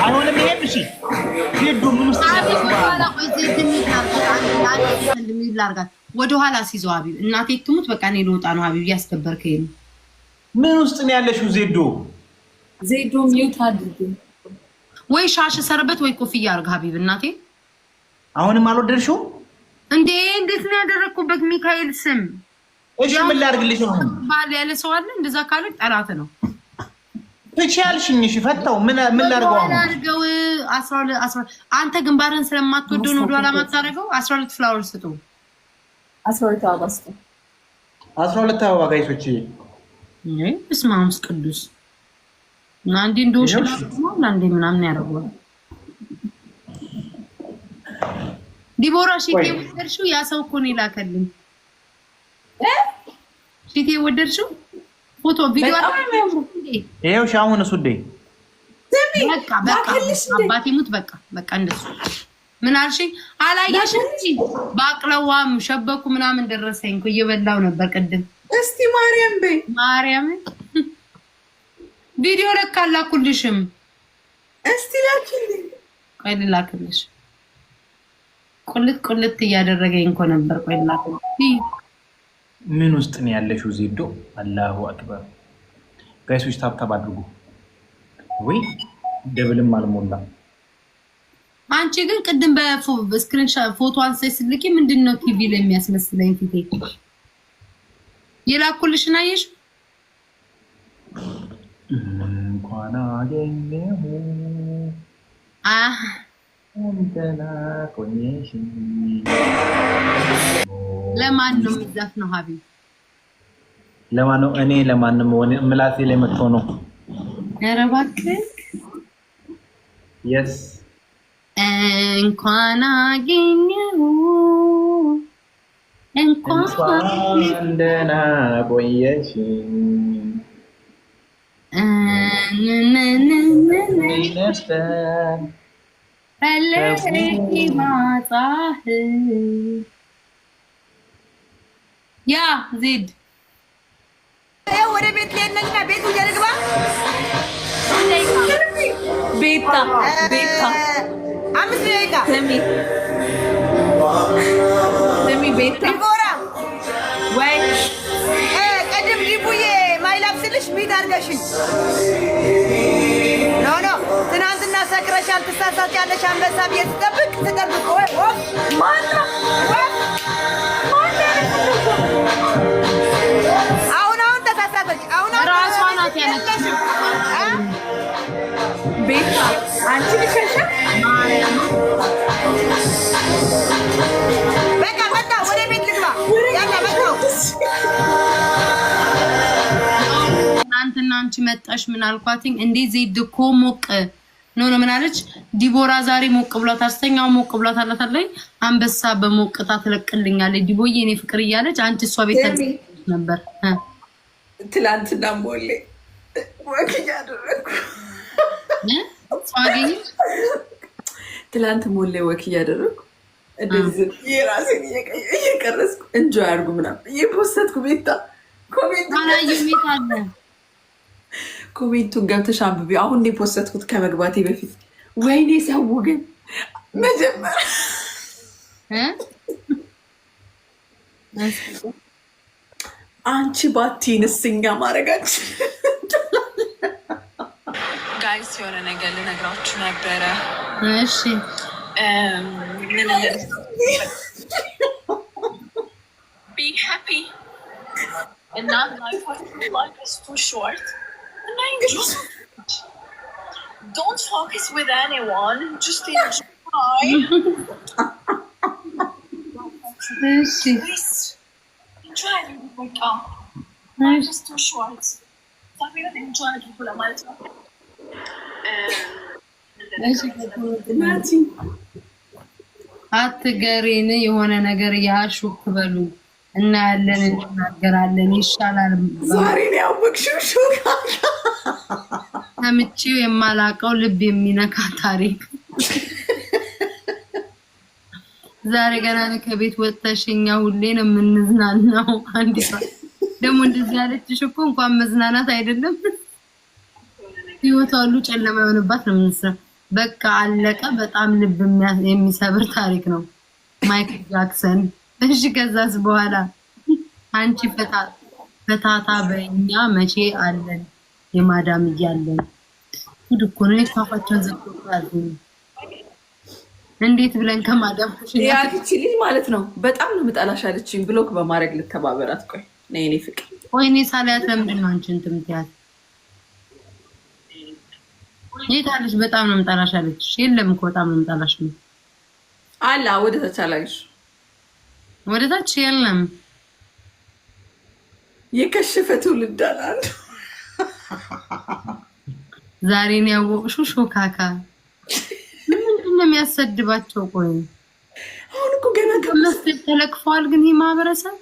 አይሆንም። ይሄም እሺ ዜዶ ምን ውስጥ ወደ ኋላ ሲይዘው ሀቢብ እናቴ ትሙት በቃ እኔ ልወጣ ነው። ሀቢብ እያስከበርከኝ ነው። ምን ውስጥ ነው ያለሽው? ዜዶ ሚውት አድርግ ወይ ሻሽ ሰርበት ወይ ኮፍያ አድርግ ሀቢብ። እናቴ አሁንም አልወደድሽው እንዴ? እንዴት ነው ያደረኩበት? ሚካኤል ስም እሺ ምን ላድርግልሽ ነው? ባል ያለ ሰው አለ እንደዛ ካለ ጠላት ነው። ትችያለሽኝ። እሺ ፈታው። ምን ላድርገው? አድርገው 12 አንተ ግንባርን ስለማትወደው ነው ወደኋላ ማታረገው። 12 ፍላወር ስጡ። 12 አበባ ስጡ። 12 አበባ ጋይሶች በስመ አብ ቅዱስ እና አንዴ እንደውሽ ነው አንዴ ምናምን ያደርገዋል። ዲቦራ ሽቴ ወደድሽው? ያ ሰው እኮ ነው ይላከልኝ። ሽቴ ወደድሽው? ፎቶ ቪዲዮ ይሄው ሻውን ሱዴ በቃ አባቴ ሙት በቃ እንደሱ ምን አልሽኝ? አላየሽም እንጂ ባቅለዋም ሸበኩ ምናምን ደረሰኝ እኮ እየበላው ነበር ቅድም። እስቲ ማርያም በይ ማርያም ቪዲዮ ለካላኩልሽም። እስቲ ላኪልኝ። ቆይ ላክልሽ። ቁልት እያደረገኝ እኮ ነበር። ቆይ ላክልኝ። ምን ውስጥ ነው ያለሽው ዜዶ? አላሁ አክበር ጋይሶች ታብታብ አድርጉ። ወይ ደብልም አልሞላም። አንቺ ግን ቅድም በስክሪንሾት ፎቶ አንስተሽ ስልኪ ምንድነው ቲቪ ላይ የሚያስመስለኝ ፊቴ? የላኩልሽን አየሽ? እንኳን አገኘሁ እንተና ቆየሽ። ለማን ነው የሚዘፍነው ሀቢብ? ለማን ነው? እኔ ለማንም ምላሴ ላይ መጥቶ ነው። ኧረ እባክህ የስ እንኳን አገኘሁ እንኳን ደህና ቆየሽ ያ ዜድ ወደ ቤት ልሄድና ቤቱ ልግባ። ቤታ 5 ደቂቃ ስሚ ቤታ ዲቦራ ወይ ቀድም ዲቡዬ ማይላብ ስልሽ ሚት አድርገሽኝ ኖ ትናንትና ሰክረሻል ትሳሳቻለሽ። አንበሳ ብዬ ትጠብቅ ማነው አሁን ተሳሳተች። አሁን ራሷ ናት ያለችው። ቤታ አንቺ ልከሻ በቃ መጣ። ወደ ቤት ልግባ። ያላ መጣው። ትናንትና አንቺ መጣሽ ምን አልኳትኝ እንዴ? ዜድ እኮ ሞቅ ኖ ምን አለች ዲቦራ? ዛሬ ሞቅ ብሏታል። አስተኛው ሞቅ ብሏታል አለኝ። አንበሳ በሞቅታ ትለቅልኛለች ዲቦዬ እኔ ፍቅር እያለች አንቺ እሷ ቤት ነበር። ትላንትና ሞሌ ወክ እያደረኩ ትላንት ሞሌ ወክ እያደረኩ እንደዚህ የራሴን እየቀረስኩ እንጆ ያርጉ ምናምን እየፖስተትኩ ቤታ ኮሜንቱን ገብተሽ አንብቢ። አሁን እንደ ፖስተትኩት ከመግባቴ በፊት ወይኔ ሰው ግን መጀመሪያ አንቺ ባቲንስ እኛ ማድረጋችን ጋይስ የሆነ ነገር ልነግራችሁ ነበረ። እሺ be happy and not life is too short and I enjoy it. Don't focus with anyone, just enjoy. Please enjoy it. Life is too short. Enjoy it. አትገሪን የሆነ ነገር ያሹክ በሉ እና ያለን እናገራለን ይሻላል። ዛሬ ነው ያወቅሽው ሹክ ሰምቼው የማላውቀው ልብ የሚነካ ታሪክ ዛሬ ገና ከቤት ወጥተሽኛ ሁሌ ነው የምንዝናናው። አንድ ሰዓት ደግሞ እንደዚህ ያለችሽ እኮ እንኳን መዝናናት አይደለም ህይወቷ ሁሉ ጨለማ የሆነባት ነው የምንሰራው። በቃ አለቀ። በጣም ልብ የሚሰብር ታሪክ ነው። ማይክል ጃክሰን። እሺ ከዛስ በኋላ አንቺ ፈታታ በእኛ መቼ አለን የማዳም እያለን ጉድ እኮ ነው። የካፋቸውን ዘግቶታል። እንዴት ብለን ከማዳም ያቺ ልጅ ማለት ነው በጣም ነው የምጠላሽ አለችኝ። ብሎክ በማድረግ ልተባበራት። ቆይ ነይ እኔ ፍቅር ቆይ እኔ ሳላያት ለምንድን ነው አንቺ እንትን የምትያት? የታለች በጣም ነው የምጠላሽ አለችሽ? የለም እኮ በጣም ነው የምጠላሽ ነው አላ ወደ ታች አላይሽ ወደ ታች የለም። የከሸፈ ትውልድ አላል ዛሬ ነው ያወቅሽው ሾካካ። ምንድን ነው የሚያሰድባቸው? ቆይ አሁን እኮ ገና ከመስጠት ተለክፈዋል። ግን ይሄ ማህበረሰብ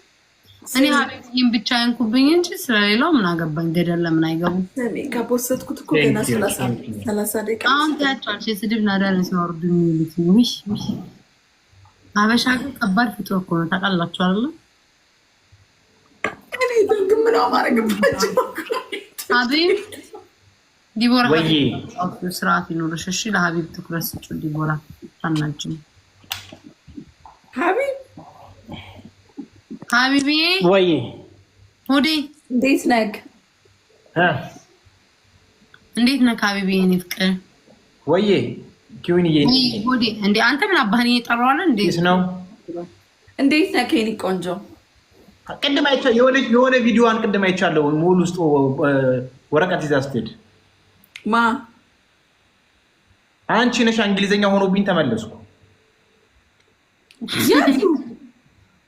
እኔ ሀቢብዬን ብቻ አይንኩብኝ እንጂ ስለሌላው ምን አገባኝ? ገደል ለምን አይገቡ? ከፖስትኩት እኮ ገና 30 ደቂቃ አሁን ታያቸዋለሽ። የስድብ ናዳ ነው ሲያወርዱ የሚሉት። ውይ አበሻ ግን ከባድ ፍጡር እኮ ነው። ታውቃላችሁ አይደል? እኔ ግን ምን አማረግባቸው ሀቢብ ዲቦራ ወይ ስርዓት ይኖርሽ እሺ። ለሀቢብ ትኩረት ስጪ። ዲቦራ ታናጅም ሀቢቢ ወይ ሆዴ እንዴት ነህ? እንዴት ነህ ሀቢቢ? እኔ ፍቅር ወይ ኪዩንዬ ሆዴ እንዴ አንተ ምን አባህን እየጠራዋለ እንዴ ነው? እንዴት ነህ ከኔ ቆንጆ? ቅድም አይቻለሁ የሆነ ቪዲዮዋን ቅድም አይቻለሁ። ሙሉ ውስጥ ወረቀት ይዛ ስትሄድ ማ አንቺ ነሽ? እንግሊዘኛ ሆኖብኝ ተመለስኩ።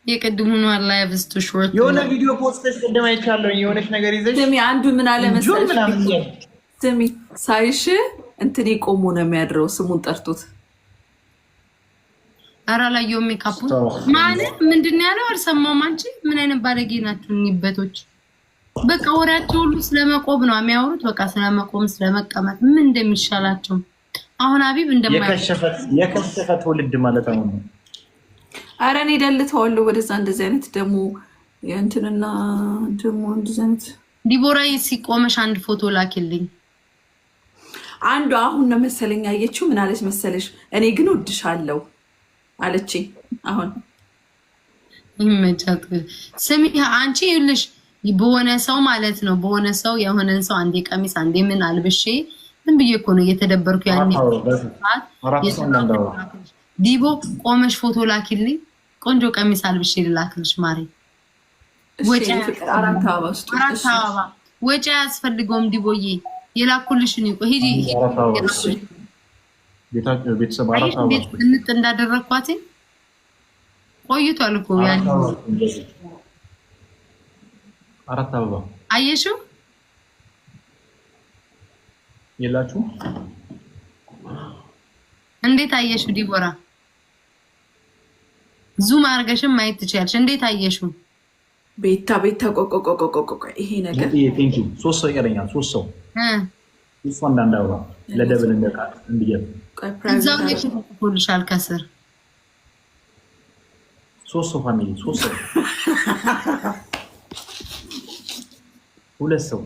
የቅድሙ ነው ላይቭ ስቱ ሾርት የሆነ ቪዲዮ ፖስትሽ ቅድም አይቻለሁ። የሆነች ነገር ይዘሽ ስሚ፣ አንዱ ምን አለ መሰለሽ? ስሚ ሳይሽ እንትን ቆሞ ነው የሚያድረው። ስሙን ጠርቶት አራ ላይ ሜካፑ ማለት ምንድን ነው ያለው? አልሰማሁም። አንቺ ምን አይነት ባለጌ ናችሁ እኒበቶች? በቃ ወሬያቸው ሁሉ ስለመቆም ነው የሚያወሩት። በቃ ስለመቆም ስለመቀመጥ ምን እንደሚሻላቸው አሁን ሀቢብ የከሸፈ ትውልድ ማለት ነው። አረ እኔ ደልተዋለሁ ወደዛ። እንደዚህ አይነት ደግሞ የእንትንና ደግሞ እንደዚህ አይነት ዲቦራ ሲቆመሽ አንድ ፎቶ ላኪልኝ። አንዱ አሁን ነው መሰለኝ አየችው። ምን አለች መሰለሽ? እኔ ግን ወድሻለሁ አለችኝ። አሁን ይመቻት። ስሚ አንቺ ይኸውልሽ በሆነ ሰው ማለት ነው በሆነ ሰው የሆነን ሰው አንዴ ቀሚስ አንዴ ምን አልብሼ ምን ብዬ እኮ ነው እየተደበርኩ ያኔ ዲቦ ቆመሽ ፎቶ ላኪልኝ። ቆንጆ ቀሚስ አልብሼ ልላክልሽ ማሪ። ወጪ ወጪ አያስፈልገውም ዲቦዬ። የላኩልሽን ይቆ ሂጂ ቤተሰብ እንጥ እንዳደረግኳት ቆይቷል እኮ ያኔ። አራት አበባ አየሽው የላችሁ? እንዴት አየሽው ዲቦራ? ዙም አድርገሽም ማየት ትችያለሽ። እንዴት አየሽው? ቤታ ቆቆቆቆቆቆ ይሄ ነገር ቴንክ ዩ። 3 ሰው ይቀረኛል። 3 ሰው እሱ አንዳንድ አበባ ለደብል እንደቃል እንዲየ እዛው ላይ ተቆልሻል ከስር 3 ሰው ፋሚሊ 3 ሰው 2 ሰው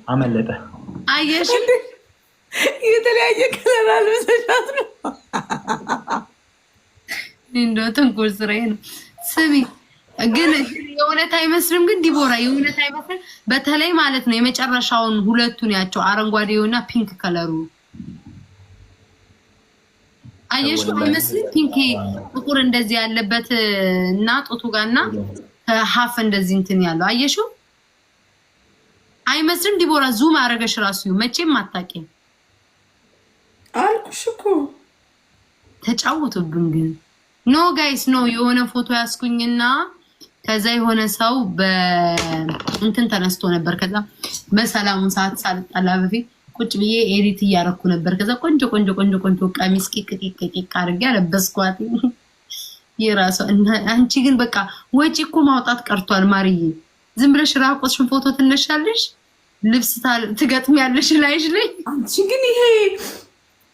አመለጠ። አየሽ የተለያየ ከለር አልበሰሻት ነው። እንደው ተንኮል ስራዬ ነው። ስሚ ግን የእውነት አይመስልም? ግን ዲቦራ የእውነት አይመስልም? በተለይ ማለት ነው የመጨረሻውን ሁለቱን ያቸው አረንጓዴውና ፒንክ ከለሩ አየሽ አይመስልም? ፒንክ ጥቁር እንደዚህ ያለበት እና ጦቱ ጋርና ሀፍ እንደዚህ እንትን ያለው አየሽው አይመስልም? ዲቦራ ዙም አረገሽ ራሱ መቼም አታውቂም አልኩሽ እኮ ተጫወቱብን። ግን ኖ ጋይስ ኖ የሆነ ፎቶ ያስኩኝና ከዛ የሆነ ሰው በእንትን ተነስቶ ነበር። ከዛ በሰላሙን ሰዓት ሳልጣላ በፊት ቁጭ ብዬ ኤዲት እያረኩ ነበር። ከዛ ቆንጆ ቆንጆ ቆንጆ ቆንጆ ቀሚስ ቂቅ አድርጌ አለበስኳት። የራሷ አንቺ ግን በቃ ወጪ እኮ ማውጣት ቀርቷል ማርዬ። ዝም ብለሽ ራቆትሽን ፎቶ ትነሻለሽ፣ ልብስ ትገጥሚያለሽ ላይሽ ላይ። አንቺ ግን ይሄ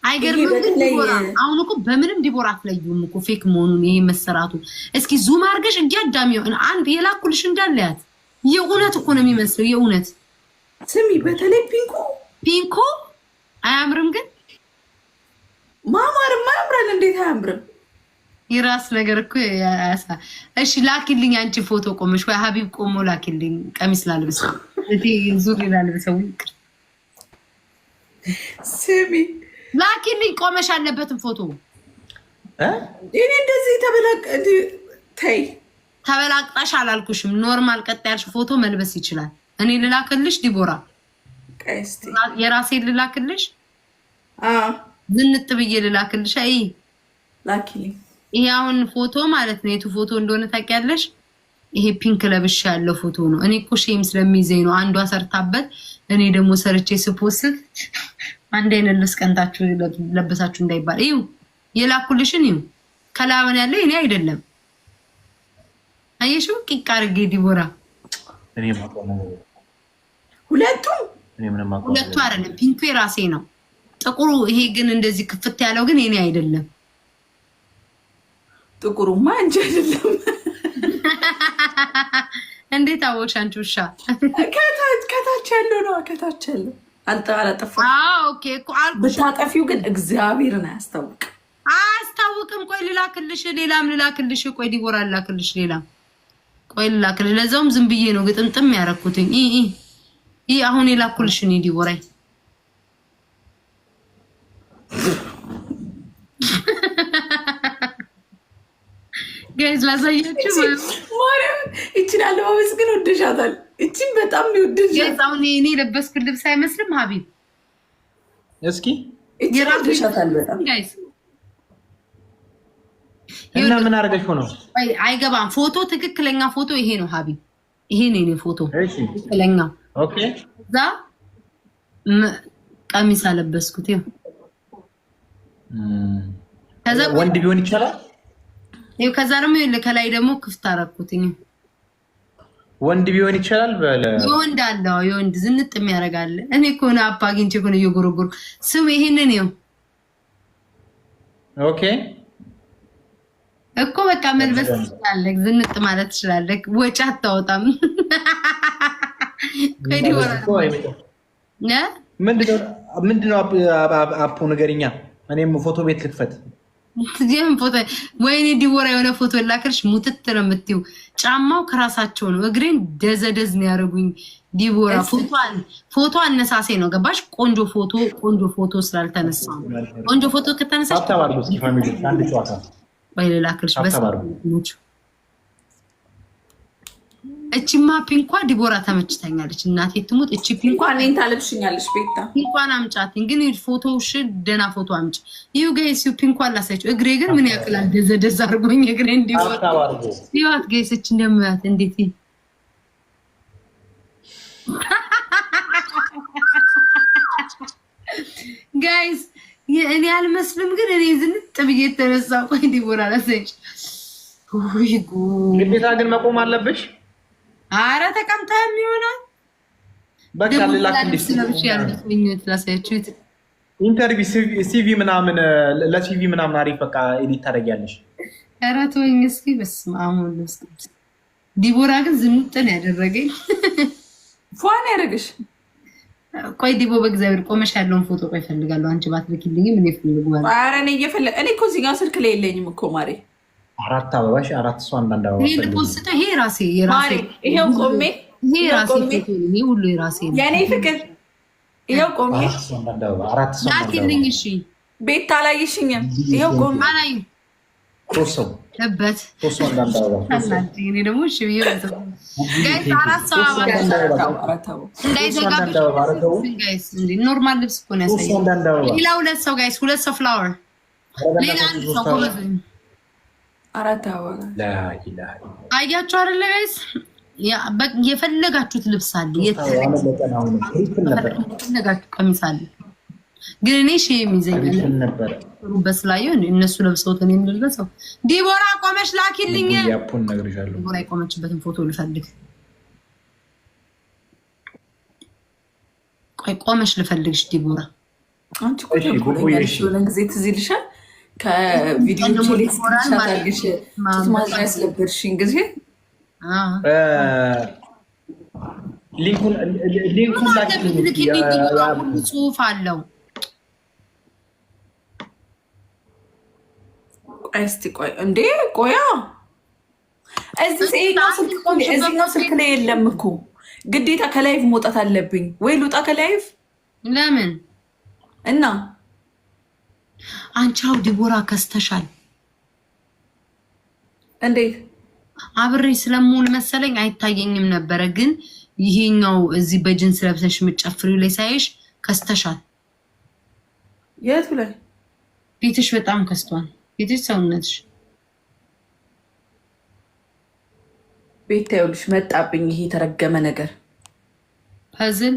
አይገርምም? ዲቦራ አሁን እኮ በምንም ዲቦራ አትለዩም እኮ ፌክ መሆኑን ይሄ መሰራቱ። እስኪ ዙም አድርገሽ እያዳሚው አንድ የላኩልሽ እንዳለያት የእውነት እኮ ነው የሚመስለው የእውነት። ስሚ በተለይ ፒንኮ አያምርም? ግን ማማርማ ያምራል። እንዴት አያምርም? የራስ ነገር እኮ ያሳ። እሺ ላኪልኝ አንቺ ፎቶ ቆመሽ ወይ ሀቢብ ቆሞ ላኪልኝ። ቀሚስ ላልብሰው እቲ ዙሪ ላልብሰው። ስሚ ላኪልኝ ቆመሽ አለበትም ፎቶ እኔ እንደዚህ ተበላቅጣሽ አላልኩሽም። ኖርማል ቀጥ ያልሽ ፎቶ መልበስ ይችላል። እኔ ልላክልሽ ዲቦራ፣ የራሴን ልላክልሽ። ዝንጥ ብዬ ልላክልሽ። አይ ላኪልኝ። ይሄ አሁን ፎቶ ማለት ነው። የቱ ፎቶ እንደሆነ ታውቂያለሽ? ይሄ ፒንክ ለብሽ ያለው ፎቶ ነው። እኔ እኮ ሼም ስለሚይዘኝ ነው። አንዷ ሰርታበት እኔ ደግሞ ሰርቼ ስፖስት አንድ አይነት ልብስ ቀንታችሁ ለበሳችሁ እንዳይባል። እዩ የላኩልሽን እዩ። ከላበን ያለው እኔ አይደለም። አየሽው? ቂቅ አድርጌ ዲቦራ ሁለቱ አይደለም። ፒንኩ የራሴ ነው። ጥቁሩ ይሄ ግን እንደዚህ ክፍት ያለው ግን እኔ አይደለም። ጥቁሩማ አንቺ አይደለም። እንዴት አወቅሽ አንቺ ውሻ? ከታች ያለው ነው። ከታች ያለው አልጠፋ። ኦኬ እኮ አልኩሽ። ብታጠፊው ግን እግዚአብሔርን አያስታውቅም። ቆይ ልላክልሽ፣ ሌላም ልላክልሽ። ቆይ ዲቦራ ልላክልሽ፣ ሌላም ቆይ ልላክልሽ። ለዛውም ዝም ብዬ ነው ግጥምጥም ያደረኩትኝ። ይሄ አሁን የላኩልሽ ነው ዲቦራ። ጋይዝ ላሳያችሁ ማርያም። እቺን አለባበስ ግን ወደሻታል። እቺን በጣም ነው ወደሻታል። ጋይዝ አሁን እኔ ለበስኩት ልብስ አይመስልም ሀቢብ? እስኪ እቺን ወደሻታል በጣም ጋይዝ። እና ምን አድርገሽ ሆኖ አይገባም። ፎቶ ትክክለኛ ፎቶ ይሄ ነው ሀቢብ። ይሄ ነው የኔ ፎቶ ትክክለኛ። ኦኬ እዛ ቀሚስ አለበስኩት። ይሄ ከዛ ወንድ ቢሆን ይቻላል። ይሄው ከዛ ደግሞ ከላይ ደግሞ ክፍት አደረኩትኝ። ወንድ ቢሆን ይቻላል። የወንድ አለው የወንድ ዝንጥ የሚያደርጋል። እኔ እኮ ነው አባ አግኝቼ እኮ ነው እየጎረጎሩ። ስም ይሄንን ነው ኦኬ እኮ በቃ መልበስ ትችላለህ፣ ዝንጥ ማለት ትችላለህ። ወጪ አታወጣም። ከዲ ወራ ምንድነው አፑ ንገሪኛ። እኔም ፎቶ ቤት ልክፈት። ጀም ፎቶ ወይኔ ዲቦራ የሆነ ፎቶ ላክልሽ። ሙትት ነው የምትይው። ጫማው ከራሳቸው ነው። እግሬን ደዘደዝ ነው ያደረጉኝ። ዲቦራ ፎቶ አነሳሴ ነው ገባሽ? ቆንጆ ፎቶ ስላልተነሳ ቆንጆ ፎቶ ከተነሳሽ አታባርጉ። ፋሚሊ አንድ ጨዋታ ወይ ላክልሽ። በስሞች እቺማ ፒንኳ ዲቦራ ተመችተኛለች። እናቴ ትሙት። እቺ ፒንኳ እኔን ታለብሽኛለሽ። ቤታ ፒንኳን አምጫትኝ ግን ፎቶውሽ ደና ፎቶ አምጪ። ይሁ ጋይስ ፒንኳን ላሳያችሁ። እግሬ ግን ምን ያክላል ደዘደዝ አድርጎኝ እግሬ እንዲወጣ ይዋት ጋይስ። እቺ እንደማያት እንዴት ጋይስ እኔ አልመስልም ግን እኔ ዝንጥ ብዬ ተነሳሁ። ቆይ ዲቦራ ላሳያችሁ። ወይ ጉድ! ግዴታ ግን መቆም አለብሽ። አረ ተቀምጠህም ይሆናል። በቃ ልላክልሽ ላሳያችሁ። ኢንተርቪው ሲቪ ምናምን ለሲቪ ምናምን አሪፍ በቃ ኤዲት ታደርጊያለሽ። ኧረ ተወኝ እስኪ። በስመ አብ ወልድ። ዲቦራ ግን ዝንጥን ያደረገኝ ፏን ያደረግሽ። ቆይ ዲቦ በእግዚአብሔር ቆመሽ ያለውን ፎቶ ቆይ እፈልጋለሁ። አንቺ ባትልኪልኝም እኔ እፈልገዋለሁ። ኧረ እኔ እኮ እዚህ ጋር ስልክ ላይ የለኝም እኮ ማሬ። አራት አበባሽ አራት ሰው አንዳንድ አበባ ይሄ ልፖስተ ይሄ ራሴ ማሬ። ይሄው ቆሜ ይሄ ራሴ ይሄ ሁሉ የራሴ ነው የኔ ፍቅር። ይሄው ቆሜ አራት ሰው ላኪልኝ። እሺ ቤት አላየሽኝም? ይሄው ቆሜ አላየሁ ቶሰው ለበት ቶሰው አንዳንድ አበባ እኔ ደግሞ እሺ ብዬ ጋይስ አራት ሰው አበባ ጋይስ እንዴ ኖርማል ልብስ እኮ ነው ያሳየው። ሌላ ሁለት ሰው ጋይስ፣ ሁለት ሰው ፍላወር፣ ሌላ አንድ ሰው ቆመዘ አራት አበባ አያችሁ አይደለ ጋይስ? የፈለጋችሁት ልብስ አለ፣ የፈለጋችሁ ቀሚስ አለ። ግን እኔ ሺ የሚዘኛል በስላየው እነሱ ለብሰውት ነው የምልበሰው። ዲቦራ ቆመሽ ላኪልኝ። ዲቦራ የቆመችበትን ፎቶ ልፈልግ። ቆይ ቆመሽ ልፈልግሽ ዲቦራ። አንቺ እኮ ተንኮለኛለሽ። የሆነ ጊዜ ትዝ ይልሻል ከቪዲዮች ላይ ስክሪንሻት አድርገሽ ስትማዛ ያስለበርሽኝ ጊዜ ሊንኩን ጽሁፍ አለው። እስቲ ቆይ እንዴ ቆያ እዚህኛው ስልክ ላይ የለም እኮ ግዴታ ከላይቭ መውጣት አለብኝ ወይ ልውጣ ከላይቭ? ለምን እና አንቻው ዲቦራ ከስተሻል። እንዴት አብሬ ስለምሆን መሰለኝ አይታየኝም ነበረ፣ ግን ይሄኛው እዚህ በጅንስ ለብሰሽ የምትጨፍሪው ላይ ሳይሽ ከስተሻል። የቱ ላይ? ፊትሽ በጣም ከስቷል። ፊትሽ ሰውነትሽ ቤት ታዩልሽ መጣብኝ። ይሄ የተረገመ ነገር ፐዝል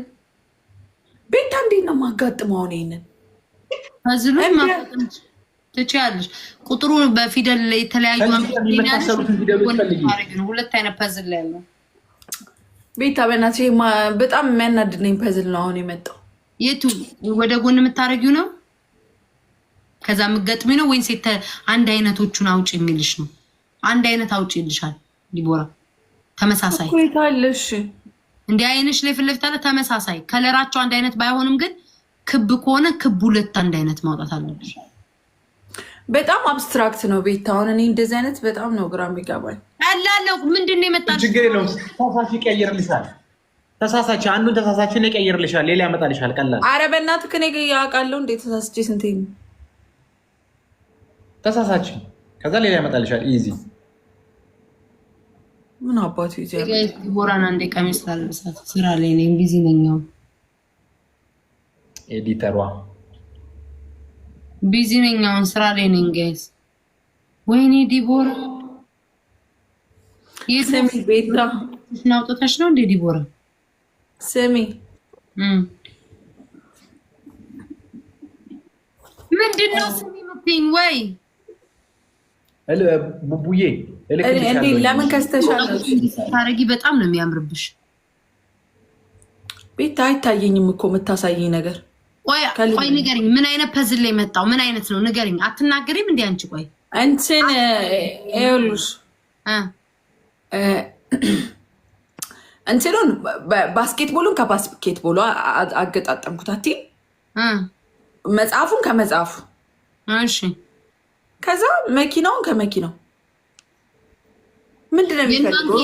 ቤታ እንዴት ነው የማጋጥመው? አሁን ይሄንን ፐዝሉ ማጋጠም ትችያለሽ። ቁጥሩ በፊደል ላይ የተለያዩ ሁለት አይነት ፐዝል ላይ ያለው ቤታ በእናትሽ በጣም የሚያናድነኝ ፐዝል ነው አሁን የመጣው። የቱ ወደ ጎን የምታረጊው ነው? ከዛ የምትገጥሚ ነው ወይስ አንድ አይነቶቹን አውጪ የሚልሽ ነው? አንድ አይነት አውጪ ይልሻል ዲቦራ። ተመሳሳይ ቆይታለሽ እንዴ አይንሽ ላይ ፍለፍታ አለ ተመሳሳይ ከለራቸው አንድ አይነት ባይሆንም ግን ክብ ከሆነ ክብ ሁለት አንድ አይነት ማውጣት አለብሽ። በጣም አብስትራክት ነው ቤታ። አሁን እኔ እንደዚህ አይነት በጣም ነው ግራ የሚገባኝ። አላለው ምንድነው የመጣልሽ? ችግር የለውም። ተሳሳች ይቀይርልሻል። ተሳሳች አንዱን ተሳሳችን ይቀይርልሻል፣ ሌላ ያመጣልሻል። ቀላል። አረ በእናትህ ከኔ ጋር ያውቃለሁ እንዴ ተሳስቼ ስንቴ ነው ተሳሳች፣ ከዛ ሌላ ያመጣልሻል። ኢዚ ምን አባቱ ይዘያል። ዲቦራን አንዴ ቀሚስ ላልብሳት ስራ ላይ ነኝ፣ ቢዚ ነኝ። ኤዲተሯ ቢዚ ነኝ፣ አሁን ስራ ላይ ነኝ ጋይስ። ወይኔ ዲቦራ ስሚ ቤታ ናውጣታሽ ነው እንዴ ዲቦራ? ስሚ ምንድነው ስሚ ምትኝ ወይ ቡቡዬ እንዴ ለምን ከስተሻለሽ? ታረጊ በጣም ነው የሚያምርብሽ ቤታ። አይታየኝም እኮ የምታሳየኝ ነገር። ቆይ ንገሪኝ፣ ምን አይነት ፐዝል ላይ መጣው? ምን አይነት ነው ንገሪኝ። አትናገሪም እንዴ አንቺ? ቆይ እንትን ይኸውልሽ እንትኑን ባስኬትቦሉን ከባስኬትቦሉ አገጣጠምኩት። አትይም? መጽሐፉን ከመጽሐፉ እሺ፣ ከዛ መኪናውን ከመኪናው ምንድነው የሚፈልገው?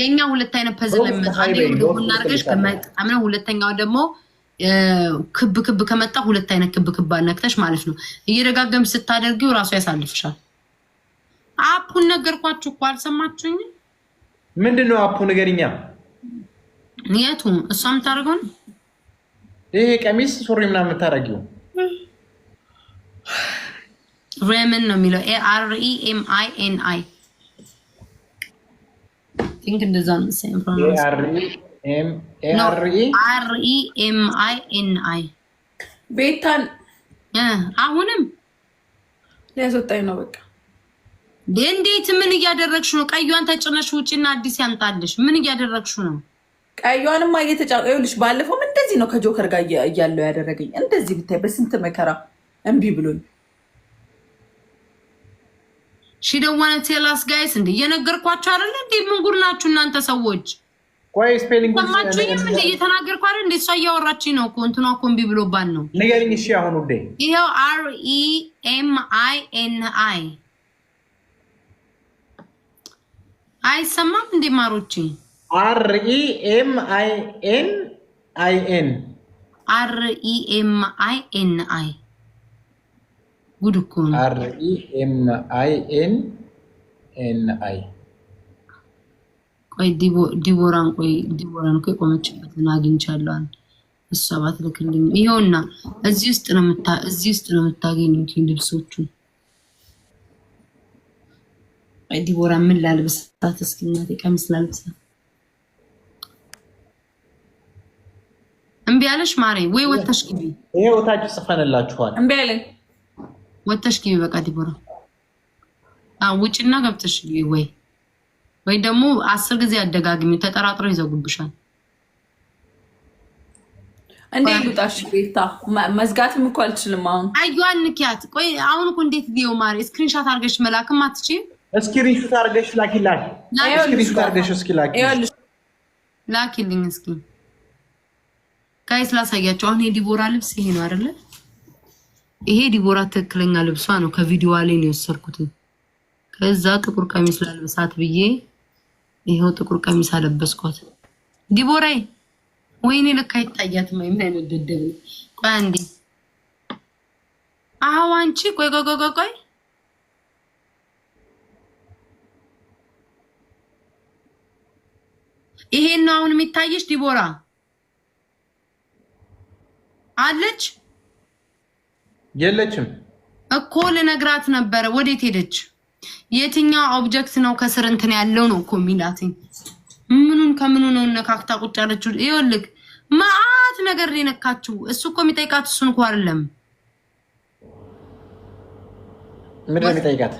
የኛ ሁለት አይነት ፐዝል ላይ መጣ። እናርገሽ ከመጣም ነው። ሁለተኛው ደግሞ ክብ ክብ ከመጣ ሁለት አይነት ክብ ክብ አነክተሽ ማለት ነው። እየደጋገም ስታደርጊው ራሱ ያሳልፍሻል። አፑን ነገርኳችሁ እኮ አልሰማችሁኝ? ምንድነው አፑ? ንገሪኛ። የቱ? እሷ የምታደርገው ነው ይሄ ቀሚስ ሱሪ ምናምን የምታደርጊው ሬምን ነው የሚለው AREMINI ቲንክ እንደዛ ነው REMINI ቤታን አሁንም ሊያስወጣኝ ነው። በቃ እንዴት? ምን እያደረግሽ ነው? ቀዩን ተጭነሽ ውጪና አዲስ ያምጣልሽ። ምን እያደረግሽ ነው? ቀዩንማ እየተጫወልሽ ባለፈው እንደዚህ ነው ከጆከር ጋር እያለው ያደረገኝ። እንደዚህ ብታይ በስንት መከራ እምቢ ብሎኝ ሺደዋነ ቴላስ ጋይስ እንደ እየነገርኳችሁ አይደል እንዴ? ምን ጉድ ናችሁ እናንተ ሰዎች? ቆይ ስፔሊንግ ሰማችሁኝም እንደ እየተናገርኩ አይደል እንዴ? እሷ እያወራችኝ ነው እኮ እንትኗ እኮ እምቢ ብሎባን ነው። ንገሪኝ እሺ። አሁን ውዴ ይሄው REMINI አይሰማም እንዴ ማሮቼ? REMINI ጉድ እኮ ነው። REMINI ቆይ ዲቦራን እኮ የቆመችበትን አግኝቻለሁ። እሷ ባትልክልኝ ይኸውና እዚህ ውስጥ ነው የምታገኙት ልብሶቹን። ቆይ ዲቦራ ምን ላልብሳት እስኪ እናቴ፣ ቀሚስ ላልብሳት። እምቢ አለሽ ማሬ? ወይ ወተሽ ግቢ። ይሄው ታች ጽፈንላችኋል። እምቢ አለኝ። ወተሽ ግቢ በቃ ዲቦራ። ውጭና ገብተሽ ግቢ ወይ ደግሞ 10 ጊዜ አደጋግሚ። ተጠራጥረው ይዘጉብሻል። እንዴ ልውጣሽ ቤታ መዝጋትም እኮ አልችልም አሁን አዩን ንኪያት ቆይ አሁን እኮ እንዴት ሊዮ ማሪ ስክሪንሾት አድርገሽ መላክም አትችይም ስክሪንሾት አድርገሽ ላኪላት ስክሪንሾት አድርገሽ እስኪ ላኪልኝ እስኪ ጋይስ ላሳያቸው አሁን የዲቦራ ልብስ ይሄ ነው አይደለ ይሄ ዲቦራ ትክክለኛ ልብሷ ነው ከቪዲዮዋ ላይ ነው የወሰድኩት ከዛ ጥቁር ቀሚስ ላልብሳት ብዬ ይሄው ጥቁር ቀሚስ አለበስኳት ዲቦራይ ወይኔ ለካ ይታያት ምን አይነት ደደብ ቆይ አንዴ አንቺ ቆይ ይሄን ነው አሁን የሚታየሽ ዲቦራ አለች የለችም እኮ ልነግራት ነበረ ወዴት ሄደች የትኛው ኦብጀክት ነው ከስር እንትን ያለው ነው እኮ ሚላትኝ ምኑን ከምኑ ነው ነካክታ ቁጭ ያለችው ይኸውልህ ማአት ነገር ሊነካችሁ እሱ እኮ የሚጠይቃት እሱን እኮ አይደለም ምን የሚጠይቃት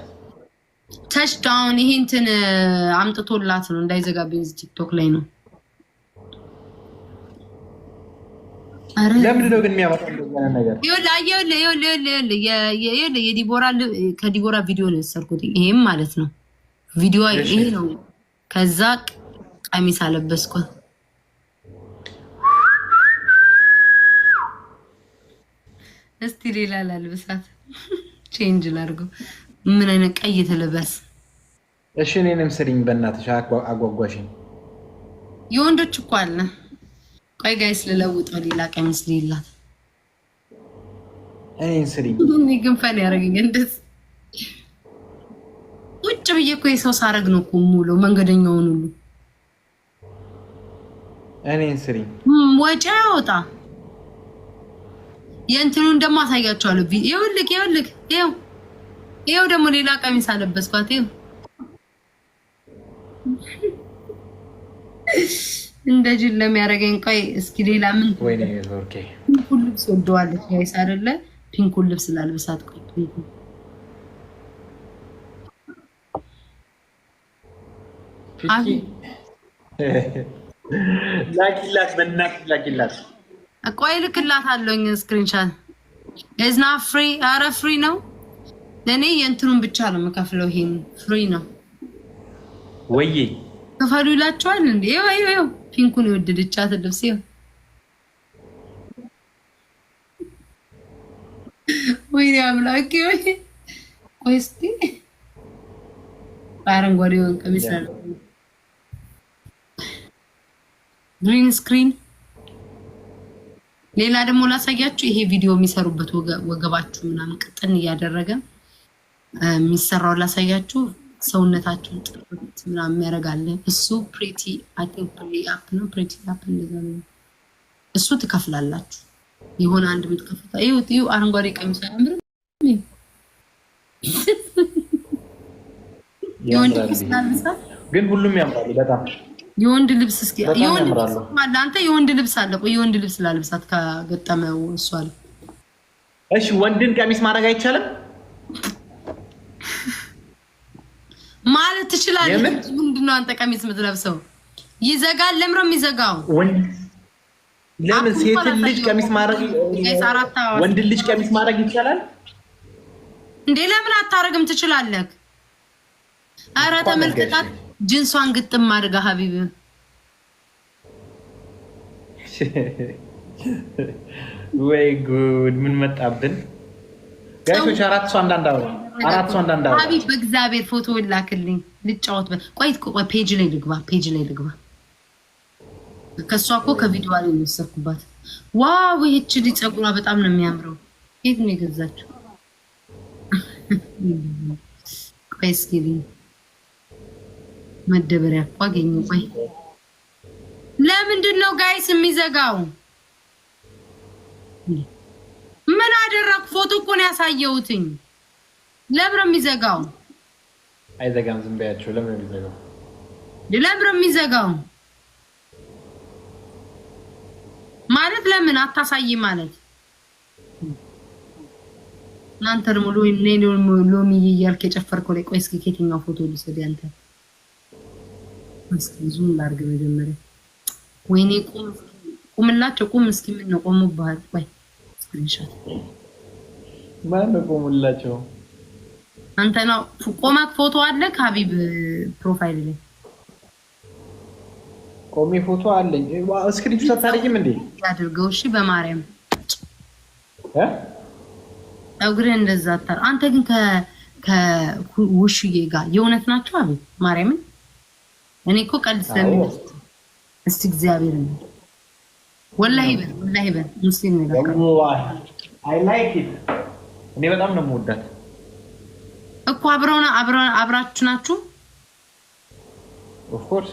ታች ዳውን ይሄ እንትን አምጥቶላት ነው እንዳይዘጋብኝ ቲክቶክ ላይ ነው ለምን ነው ግን የሚያመጣው እንደዚህ ነገር ይኸውልህ የዲቦራ ከዲቦራ ቪዲዮ ነው የሰርኩት ይሄም ማለት ነው ቪዲዮ ይሄ ነው ከዛ ቀሚስ አለበስኳት እስቲ ሌላ ላልብሳት ቼንጅ ላድርገው ምን አይነት ቀይ ተለበስ እሺ እኔንም ስሪኝ በእናትሽ አጓጓሽኝ የወንዶች እኮ አለ ቆይ ጋይስ ልለውጠው ሌላ ቀሚስ ሊላት እኔን ስሪኝ እኔ ግን ፈን ያደርገኝ እንደዚህ ቁጭ ብዬ እኮ የሰው ሳረግ ነው እኮ ሙሉ መንገደኛውን ሁሉ እኔን ስሪኝ ወጪ ያወጣ የእንትኑን ደግሞ አሳያቸዋለሁ ይኸውልህ ይኸው ደግሞ ሌላ ቀሚስ አለበስኳት ይኸው እንደዚህ ለሚያደርገኝ ቆይ እስኪ ሌላ ምን ወይኔ ዞርኬ ፒንኩን ልብስ ወደዋለች ጋይስ አይደለ ፒንኩን ልብስ ላልብሳት ቆይ ላኪላት በእናትሽ ላኪላት ቆይ ልክላታለሁኝ ስክሪንሻት እዝና ፍሪ አረ ፍሪ ነው ለኔ የእንትኑን ብቻ ነው የምከፍለው ይሄን ፍሪ ነው ወይዬ ከፈሉ ይላችኋል እንዴ ይኸው ፒንኩን የወደደቻት ልብስ ይኸው ወይኔ አምላኬ ቆይ እስኪ አረንጓዴውን ቀሚስ አለ ግሪን ስክሪን ሌላ ደግሞ ላሳያችሁ ይሄ ቪዲዮ የሚሰሩበት ወገባችሁ ምናምን ቅጥን እያደረገ የሚሰራው ላሳያችሁ ሰውነታችሁን ጥርት ምናምን ያደርጋል እሱ ፕሪቲ አይ ቲንክ ፕሪቲ አፕ እንደዛ ነው እሱ ትከፍላላችሁ ይሆን አንድ የምትከፍሉት ይኸው አረንጓዴ ቀሚስ አያምርም የወንድ ልብስ ግን ሁሉም ያምራሉ በጣም የወንድ ልብስ እስኪ የወንድ ልብስ ማለት አንተ የወንድ ልብስ አለ ቆይ የወንድ ልብስ ላልብሳት ከገጠመው እሱ አለ እሺ ወንድን ቀሚስ ማድረግ አይቻልም ማለት ትችላለህ ምንድነው አንተ ቀሚስ የምትለብሰው ይዘጋል ለምረም ይዘጋው ለምን ሴት ልጅ ቀሚስ ማድረግ ወንድ ልጅ ቀሚስ ማድረግ ይቻላል እንዴ ለምን አታረግም ትችላለህ አረ ተመልከታት ጅንሷን ግጥም አድርጋ ሀቢብ ወይ ጉድ ምን መጣብን ጋይሶች አራት ሰው አንዳንድ ሀቢብ በእግዚአብሔር ፎቶ ላክልኝ ልጫወት ቆይ ፔጅ ላይ ልግባ ከሷ እኮ ከቪዲዮ ላይ ወሰድኩባት ዋው ይህች ልጅ ፀጉሯ በጣም ነው የሚያምረው የት ነው የገዛችው ቆይ እስኪ መደበሪያ እኮ አገኘሁ ቆይ ለምንድን ነው ጋይስ የሚዘጋው ምን አደረኩ ፎቶ እኮ ነው ያሳየሁትኝ ለምን ነው የሚዘጋው አይዘጋም ዝም በያቸው ለምን ነው የሚዘጋው ማለት ለምን አታሳይ ማለት እናንተ ደግሞ ሎሚ እያልክ የጨፈርከው ላይ ቆይ እስኪ ከየትኛው ፎቶ ልውሰድ ያንተ እስኪ ዙም ላድርግ መጀመሪያ ወይኔ ቁምላቸው ቁም እስኪ ምን ነው ቆሙብሃል? ወይ ስክሪንሾት ማን ነው ቆሙላቸው? አንተ ነው ቆማክ ፎቶ አለ ሀቢብ ፕሮፋይል ላይ ቆሜ ፎቶ አለኝ። ስክሪንሾት አታደርጊም እንዴ? ያድርገው እሺ በማርያም ፀጉርህ እንደዛ አታር። አንተ ግን ከውሽዬ ጋር የእውነት ናቸው አቤት ማርያምን። እኔ እኮ ቀልድ ስለሚመስል እስቲ እግዚአብሔር ነው ወላሂ በል ሙስሊም ነው ወላሂ አይ ላይክ ኢት። እኔ በጣም ነው የምወዳት እኮ አብራችሁ ናችሁ ኦፍ ኮርስ።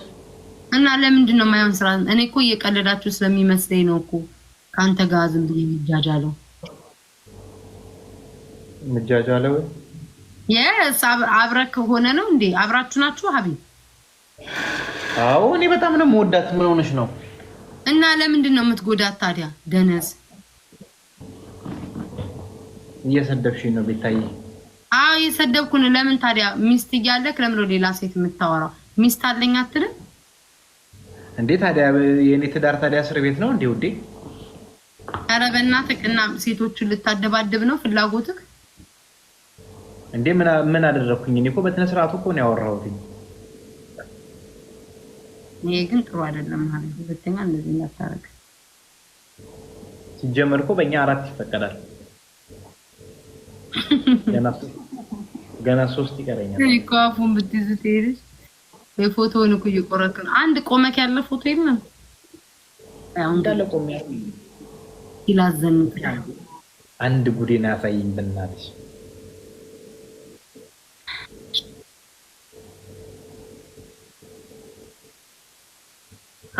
እና ለምንድን ነው የማይሆን ስራ? እኔ እኮ እየቀለዳችሁ ስለሚመስለኝ ነው እኮ ካንተ ጋር ዝም ብዬ የሚጃጃለው የስ አብረክ ሆነ ነው እንዴ? አብራችሁ ናችሁ ሀቢብ? አዎ እኔ በጣም ነው የምወዳት። ምን ሆነሽ ነው? እና ለምንድን ነው የምትጎዳት ታዲያ? ደነዝ እየሰደብሽኝ ነው ቤታዬ። አዎ እየሰደብኩ ነው። ለምን ታዲያ ሚስት እያለክ ለምን ነው ሌላ ሴት የምታወራው? ሚስት አለኝ አትልም እንዴ? ታዲያ የኔ ትዳር ታዲያ እስር ቤት ነው እንዴ ውዴ? ኧረ በእናትህ እና ሴቶችን ልታደባድብ ነው ፍላጎትህ እንዴ? ምን አደረኩኝ? እኔ እኮ በትነ ስርዓቱ እኮ ነው ያወራሁት። ይሄ ግን ጥሩ አይደለም ማለት ነው። ሁለተኛ እንደዚህ እንዳታረግ። ሲጀመር እኮ በእኛ 4 ይፈቀዳል። ገና 3 ይቀረኛል። እኮ አፉን ብትይዙት ይሄድሽ በፎቶውን እኮ እየቆረጥክ ነው። አንድ ቆመክ ያለ ፎቶ የለም አሁን እንዳለ ቆም ያለው ይላዘን አንድ ጉዴና ያሳይኝ በእናትሽ።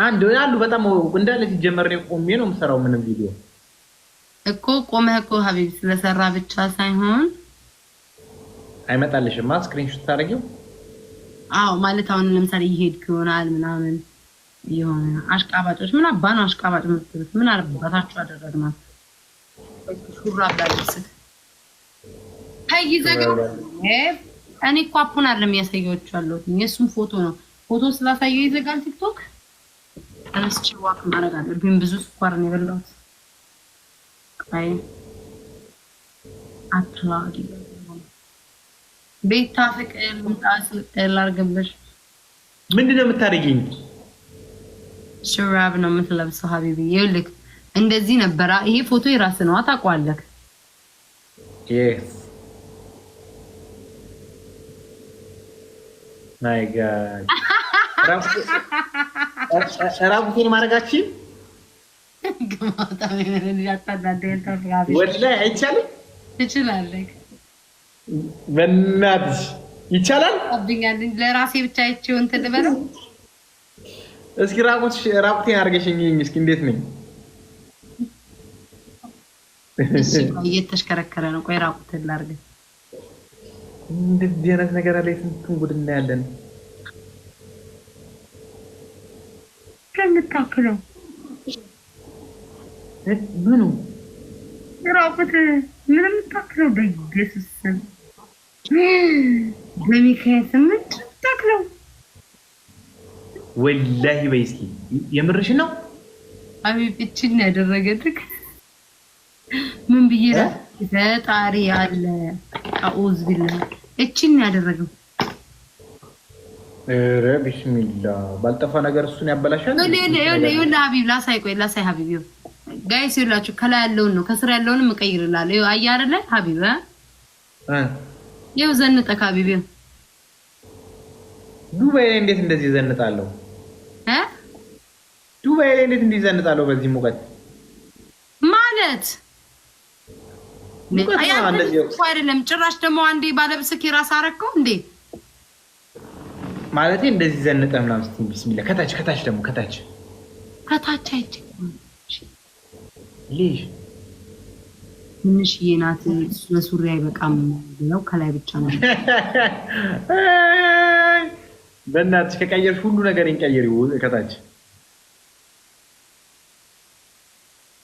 አንድ ያሉ በጣም እንዳለ ሲጀመር ነው ቆሜ ነው የምሰራው። ምንም ቪዲዮ እኮ ቆመህ እኮ ሀቢብ ስለሰራ ብቻ ሳይሆን አይመጣልሽማ ስክሪንሾት ታደርጊው። አዎ ማለት አሁን ለምሳሌ ይሄድክ ይሆናል ምናምን ይሆን አሽቃባጮች ምን አባ ነው አሽቃባጭ የምትሉት? ምን አረባታችሁ አደረግናት? ሹራብ ላልብስ ይዘጋው። እኔ እኮ አፑን አይደለም ያሳየኋችሁ ያለሁት የእሱም ፎቶ ነው። ፎቶ ስላሳየው ይዘጋል ቲክቶክ። አንስቺ ዋክ ማድረግ አለብኝ። ብዙ ስኳር ነው የበላሁት። አይ አትላዲ ቤታ ፍቅር ምጣስ ላርገብሽ። ምንድነው የምታደርጊኝ? ሹራብ ነው የምትለብሰው ሀቢቢ። ይኸውልህ እንደዚህ ነበራ። ይሄ ፎቶ የራስህ ነው አታውቀዋለህ? yes my god ራቁቴን ማድረጋችን ግማታ ምን ያታዳደል ተፍራቢ ወላሂ አይቻልም። ትችላለህ በእናትሽ ይቻላል። አብኛል ለራሴ ብቻ አይቼው እንትን ልበለው። እስኪ ራቁቴን አድርገሽኝ እስኪ እንዴት ነኝ? እሺ እየተሽከረከረ ነው። ቆይ ራቁትን ላድርግ። እንደዚህ አይነት ነገር አለ። ስንቱን ጉድ እናያለን። ከምታክለው ምኑ ራቁት ምንም ታክለው በኢየሱስ ስም በሚካኤል ስም ታክለው ወላሂ በይ እስኪ የምርሽን ነው? አቤት እቺን ያደረገልክ ምን ብዬ ፈጣሪ አለ አኡዝ ቢላህ እቺን ያደረገው። ኧረ ቢስሚላህ ባልጠፋ ነገር እሱን ያበላሻል። ይኸውልህ ሀቢብ ላሳይ ሀቢብ ጋይስ ይላችሁ ከላይ ያለውን ነው ከስራ ያለውን መቀይርላለሁ። ይኸው አየህ አይደለ ሀቢብ ይኸው ዘንጠህ ሀቢብ ዱባይ ላይ እንዴት እንደዚህ ዘንጣለሁ? ዱባይ ላይ እንዴት እንደዚህ ዘንጣለሁ? በዚህ ሙቀት ማለት አይደለም። ጭራሽ ደግሞ አንዴ ባለብስክ የራስ አረከው እንዴ ማለት እንደዚህ ዘንጠህ ምናምን ስትይ ቢስሚላህ ከታች ደግሞ ከታች አይቼ ልጅ ትንሽዬ ናት ለሱሪ አይበቃም ነው ከላይ ብቻ ነው። በእናትሽ ከቀየርሽ ሁሉ ነገር እንቀየሪው ከታች።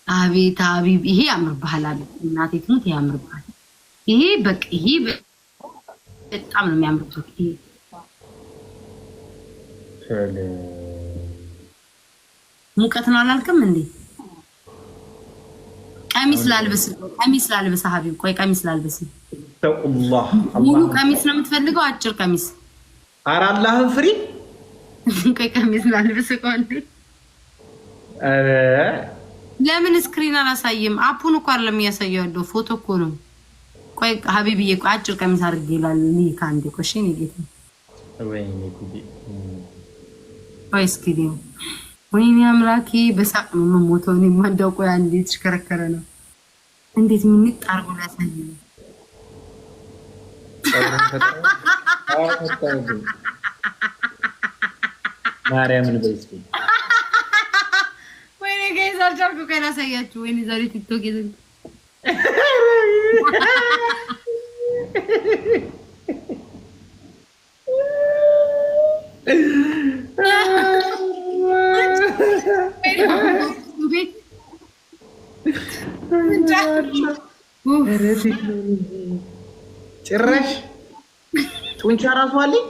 አቤት ሀቢብ ይሄ ያምርብሃል አለ እናቴ ትሙት ያምርብሃል። ይሄ በቃ ይሄ በጣም ነው የሚያምርብህ። ይሄ ሙቀት ነው አላልክም እንዴ? ቀሚስ ላልብስ ሀቢብ ቆይ ቀሚስ ላልብስ ተቁላህ ሙሉ ቀሚስ ነው የምትፈልገው አጭር ቀሚስ ኧረ አላህን ፍሪ ቆይ ቀሚስ ላልብስ ቆንዴ ለምን ስክሪን አላሳይም አፑን እኮ አይደለም የሚያሳየው ያለው ፎቶ እኮ ነው ቆይ ሀቢብዬ ቆይ አጭር ቀሚስ አድርጌ ይላል ካንዴ ቆይ እሺ ንጌት ወይኔ ጉዲ ቆይ እስኪ ወይኔ አምላኬ በሳቅ ነው የምሞተው እኔ ማንዳው ቆይ አንዴ ተሽከረከረ ነው እንዴት ምን ይጣርጉ ላሳይ ማርያምን በይስኪ ወይኔ ጋይስ አልቻልኩ ቆይ ላሳያችሁ ወይኔ ዛሬ ቲክቶክ ይዘን ጭራሽ ጡንቻ ራሱ አለኝ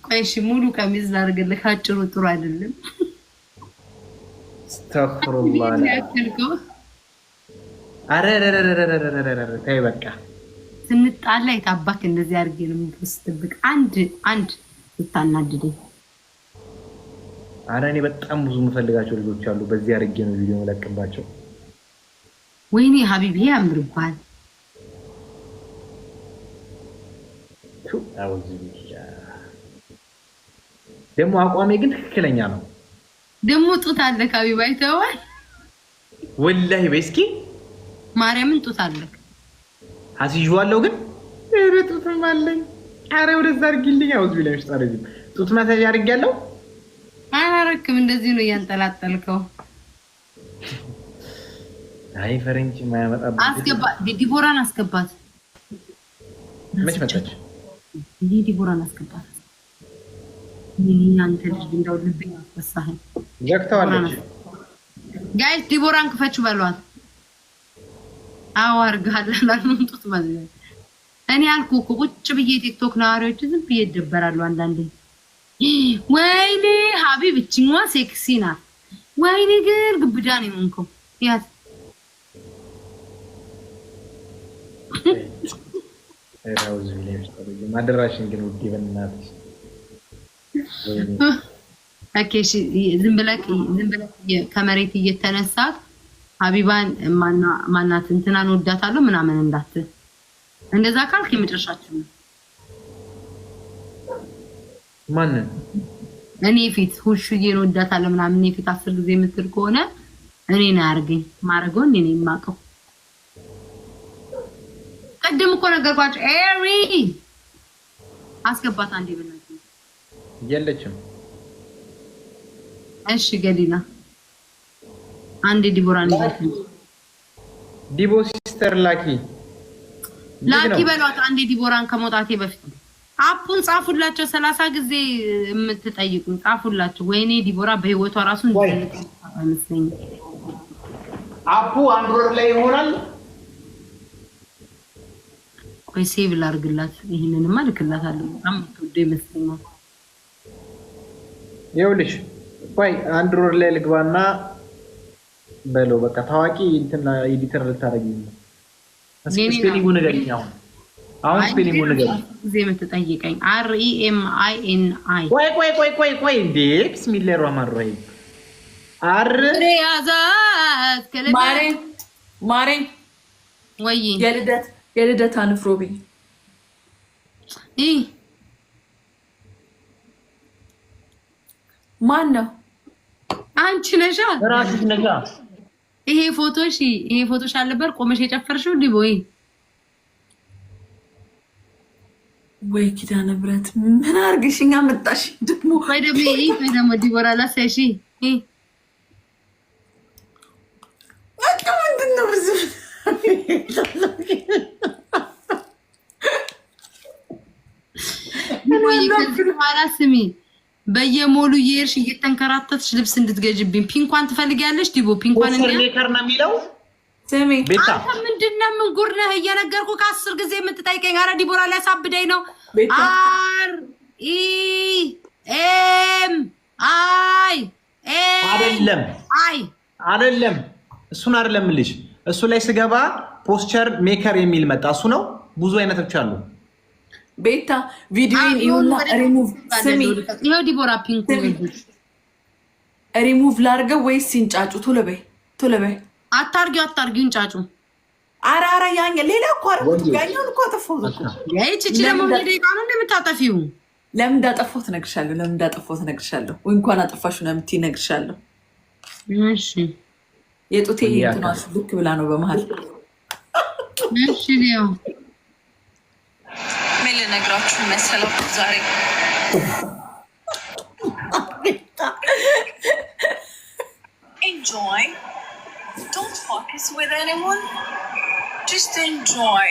ቆይ እሺ ሙሉ ቀሚስ ላድርግልህ አጭሩ ጥሩ አይደለም አስተግፍሩላህ አረ ተይ በቃ ስንጣላ የታባክ እንደዚህ አድርጌ ነው የምትወስድብክ አንድ ልታናድደኝ አረ እኔ በጣም ብዙ የምፈልጋቸው ልጆች አሉ በዚህ አድርጌ ነው ቪዲዮ መለቅባቸው ወይኔ ሀቢብ ያምርባል ደግሞ አቋሜ ግን ትክክለኛ ነው ደግሞ ጡት አለ ሀቢብ አይተዋል ወላሂ በስኪ ማርያምን ጡት አለ አስይዤዋለሁ ግን ጡትም አለኝ አረ ወደዛ አድርጊልኝ አውዝ ቢላሽ ታረጂ ጡት ማሳጅ አድርጊያለሁ አላረክም እንደዚህ ነው ያንጠላጠልከው አይ ፈረንጅ ማያመጣበት አስገባ ዲቦራን አስገባት መች መጣች ዲቦራን አስገባት ምን አንተ ልጅ እንደው ልብኝ አስፈሳህ ዘግተዋለች ጋይስ ዲቦራን ክፈቹ በሏት አዋርጋለ ላንጡት ማለት እኔ አልኩ ቁጭ ብዬ ቲክቶክ ናሪዎች ዝም ብዬ ይደበራሉ አንዳንዴ ወይኔ ሀቢብ እቺማ ሴክሲ ናት ወይኔ ግን ግብዳ ነው የምንከው ያት አውዝ ቢላሽ ታረጂ ማደራሽን ግን ውዴ በእናትሽ አኬሽ ዝም ብለክ ከመሬት እየተነሳት ሀቢባን ማናት እንትናን ወዳታለሁ ምናምን እንዳትል እንደዛ ካልክ የመጨረሻችሁ ነው ማን እኔ ፊት ሁሽዬን ወዳታለሁ ምናምን እኔ ፊት 10 ጊዜ የምትል ከሆነ እኔ ነው ያርገኝ ማረገው እኔ ነኝ የማውቀው ቀደም እኮ ነገርኳችሁ ኤሪ አስገባት አንዴ በእናትህ የለችም እሺ ገሊና አንዴ ዲቦራን ይዘት ዲቦ ሲስተር ላኪ በሏት አንዴ ዲቦራን ከመውጣቴ በፊት አፑን ጻፉላቸው 30 ጊዜ የምትጠይቁኝ ጻፉላቸው ወይኔ ዲቦራ በህይወቷ ራሱ እንደዚህ አይመስለኝም አፑ አንድሮይድ ላይ ይሆናል ቆይ ሴቭ ላድርግላት ይሄንንማ ልክላታለሁ በጣም ትወደ ይመስለኛል ይኸውልሽ ቆይ አንድሮይድ ላይ ልግባና በለው በቃ ታዋቂ እንትና ኤዲተር ልታረጊ ነው ስፔሊንጉ ንገሪኝ አሁን ስፔሊንጉ ንገሪኝ እዚህ የምትጠይቀኝ REMINI ቆይ እንዴ ቢስሚላሂር ረህማን ረሂም ያዛት ከለደ ማሬ ወይ የልደት አንፍሮቢ ማን ነው አንቺ ነሻ ራስሽ ነሻ ይሄ ፎቶሽ አልነበር ቆመሽ የጨፈርሽው እንዴ ወይ ኪዳነ ምህረት ምን አርግሽኛ መጣሽ ደግሞ ወይ ደግሞ ዲቦራ ላሳይሽ ምንድን ነው ብዙ ስሚ በየሞሉ የርሽ እየተንከራተትሽ ልብስ እንድትገጅብኝ ፒንኳን ትፈልጊያለሽ ዲቦ ፒንኳን ሜከር ነው የሚለው ስሚ ቤታ ምንድነው ምን ጉድ ነህ እየነገርኩ ከ10 ጊዜ የምትጠይቀኝ አረ ዲቦራ ሊያሳብደኝ ነው REMII አይደለም አይደለም እሱን አይደለም ልሽ እሱ ላይ ስገባ ፖስቸር ሜከር የሚል መጣ። እሱ ነው ብዙ አይነቶች አሉ። ቤታ ቪዲዮን ይሁንና ሪሙቭ ስሚ ይሄው ዲቦራ ፒንክ ሪሙቭ ላድርገው ወይስ ሲንጫጩ? ቶሎ በይ አታርጊው እንጫጩ። አራራ ያኛ ሌላ እኮ አረኩት ያኛውን እኮ አጠፋሁት እኮ ያይቺ ደግሞ ደቂቃ ነው እንደምታጠፊው። ለምን እንዳጠፋሁት እነግርሻለሁ። ወይ እንኳን አጠፋሽ ነው የምትይ እነግርሻለሁ። እሺ የጡቴ እንትናሽ ልክ ብላ ነው በመሃል። እሺ ነው ምን ልነግራችሁ መሰላችሁ ዛሬ enjoy. Don't focus with anyone. Just enjoy.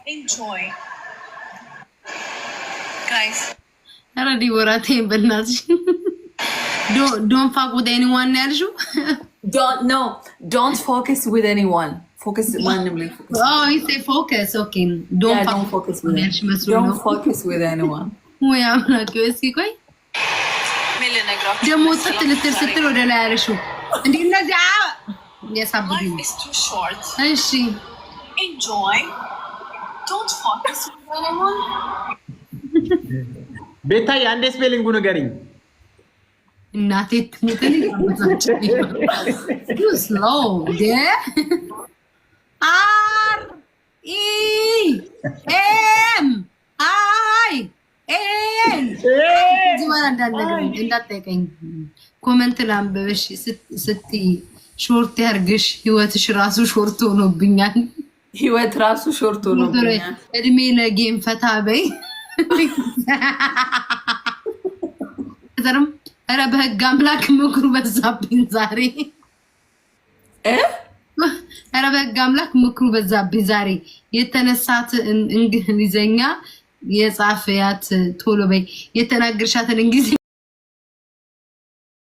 Enjoy. Guys. Already ወራቴ በእናትሽ don't fuck with anyone ያልሽው? Don't focus with anyone. Focus ማንም ላይ focus. Oh, you say focus. Okay. Don't focus with anyone. Don't focus with anyone. ወይ አምላክ እስኪ ቆይ ደግሞ ስትል ወደ ላይ ያለሽው እንዴ እንደዚህ ያሳብዱኝ። Life is too short. እሺ Enjoy. Don't focus with anyone. ቤታዬ አንዴ ስፔሊንጉ ንገሪኝ። እናቴ ትሙተኝ you slow yeah R E M I N ዚማን እንዳትጠይቀኝ ኮሜንት ላንብብሽ ስትይ ሾርት ያርግሽ ህይወትሽ ራሱ ሾርት ሆኖብኛል። ህይወት ራሱ ሾርት ሆኖብኛል። እድሜ ለጌም ፈታ በይ ዘርም ኧረ በህግ አምላክ ምክሩ በዛብኝ ዛሬ ኧረ በህግ አምላክ ምክሩ በዛብኝ ዛሬ የተነሳት እንግሊዘኛ የጻፈያት ቶሎ በይ የተናገርሻትን እንግሊዘኛ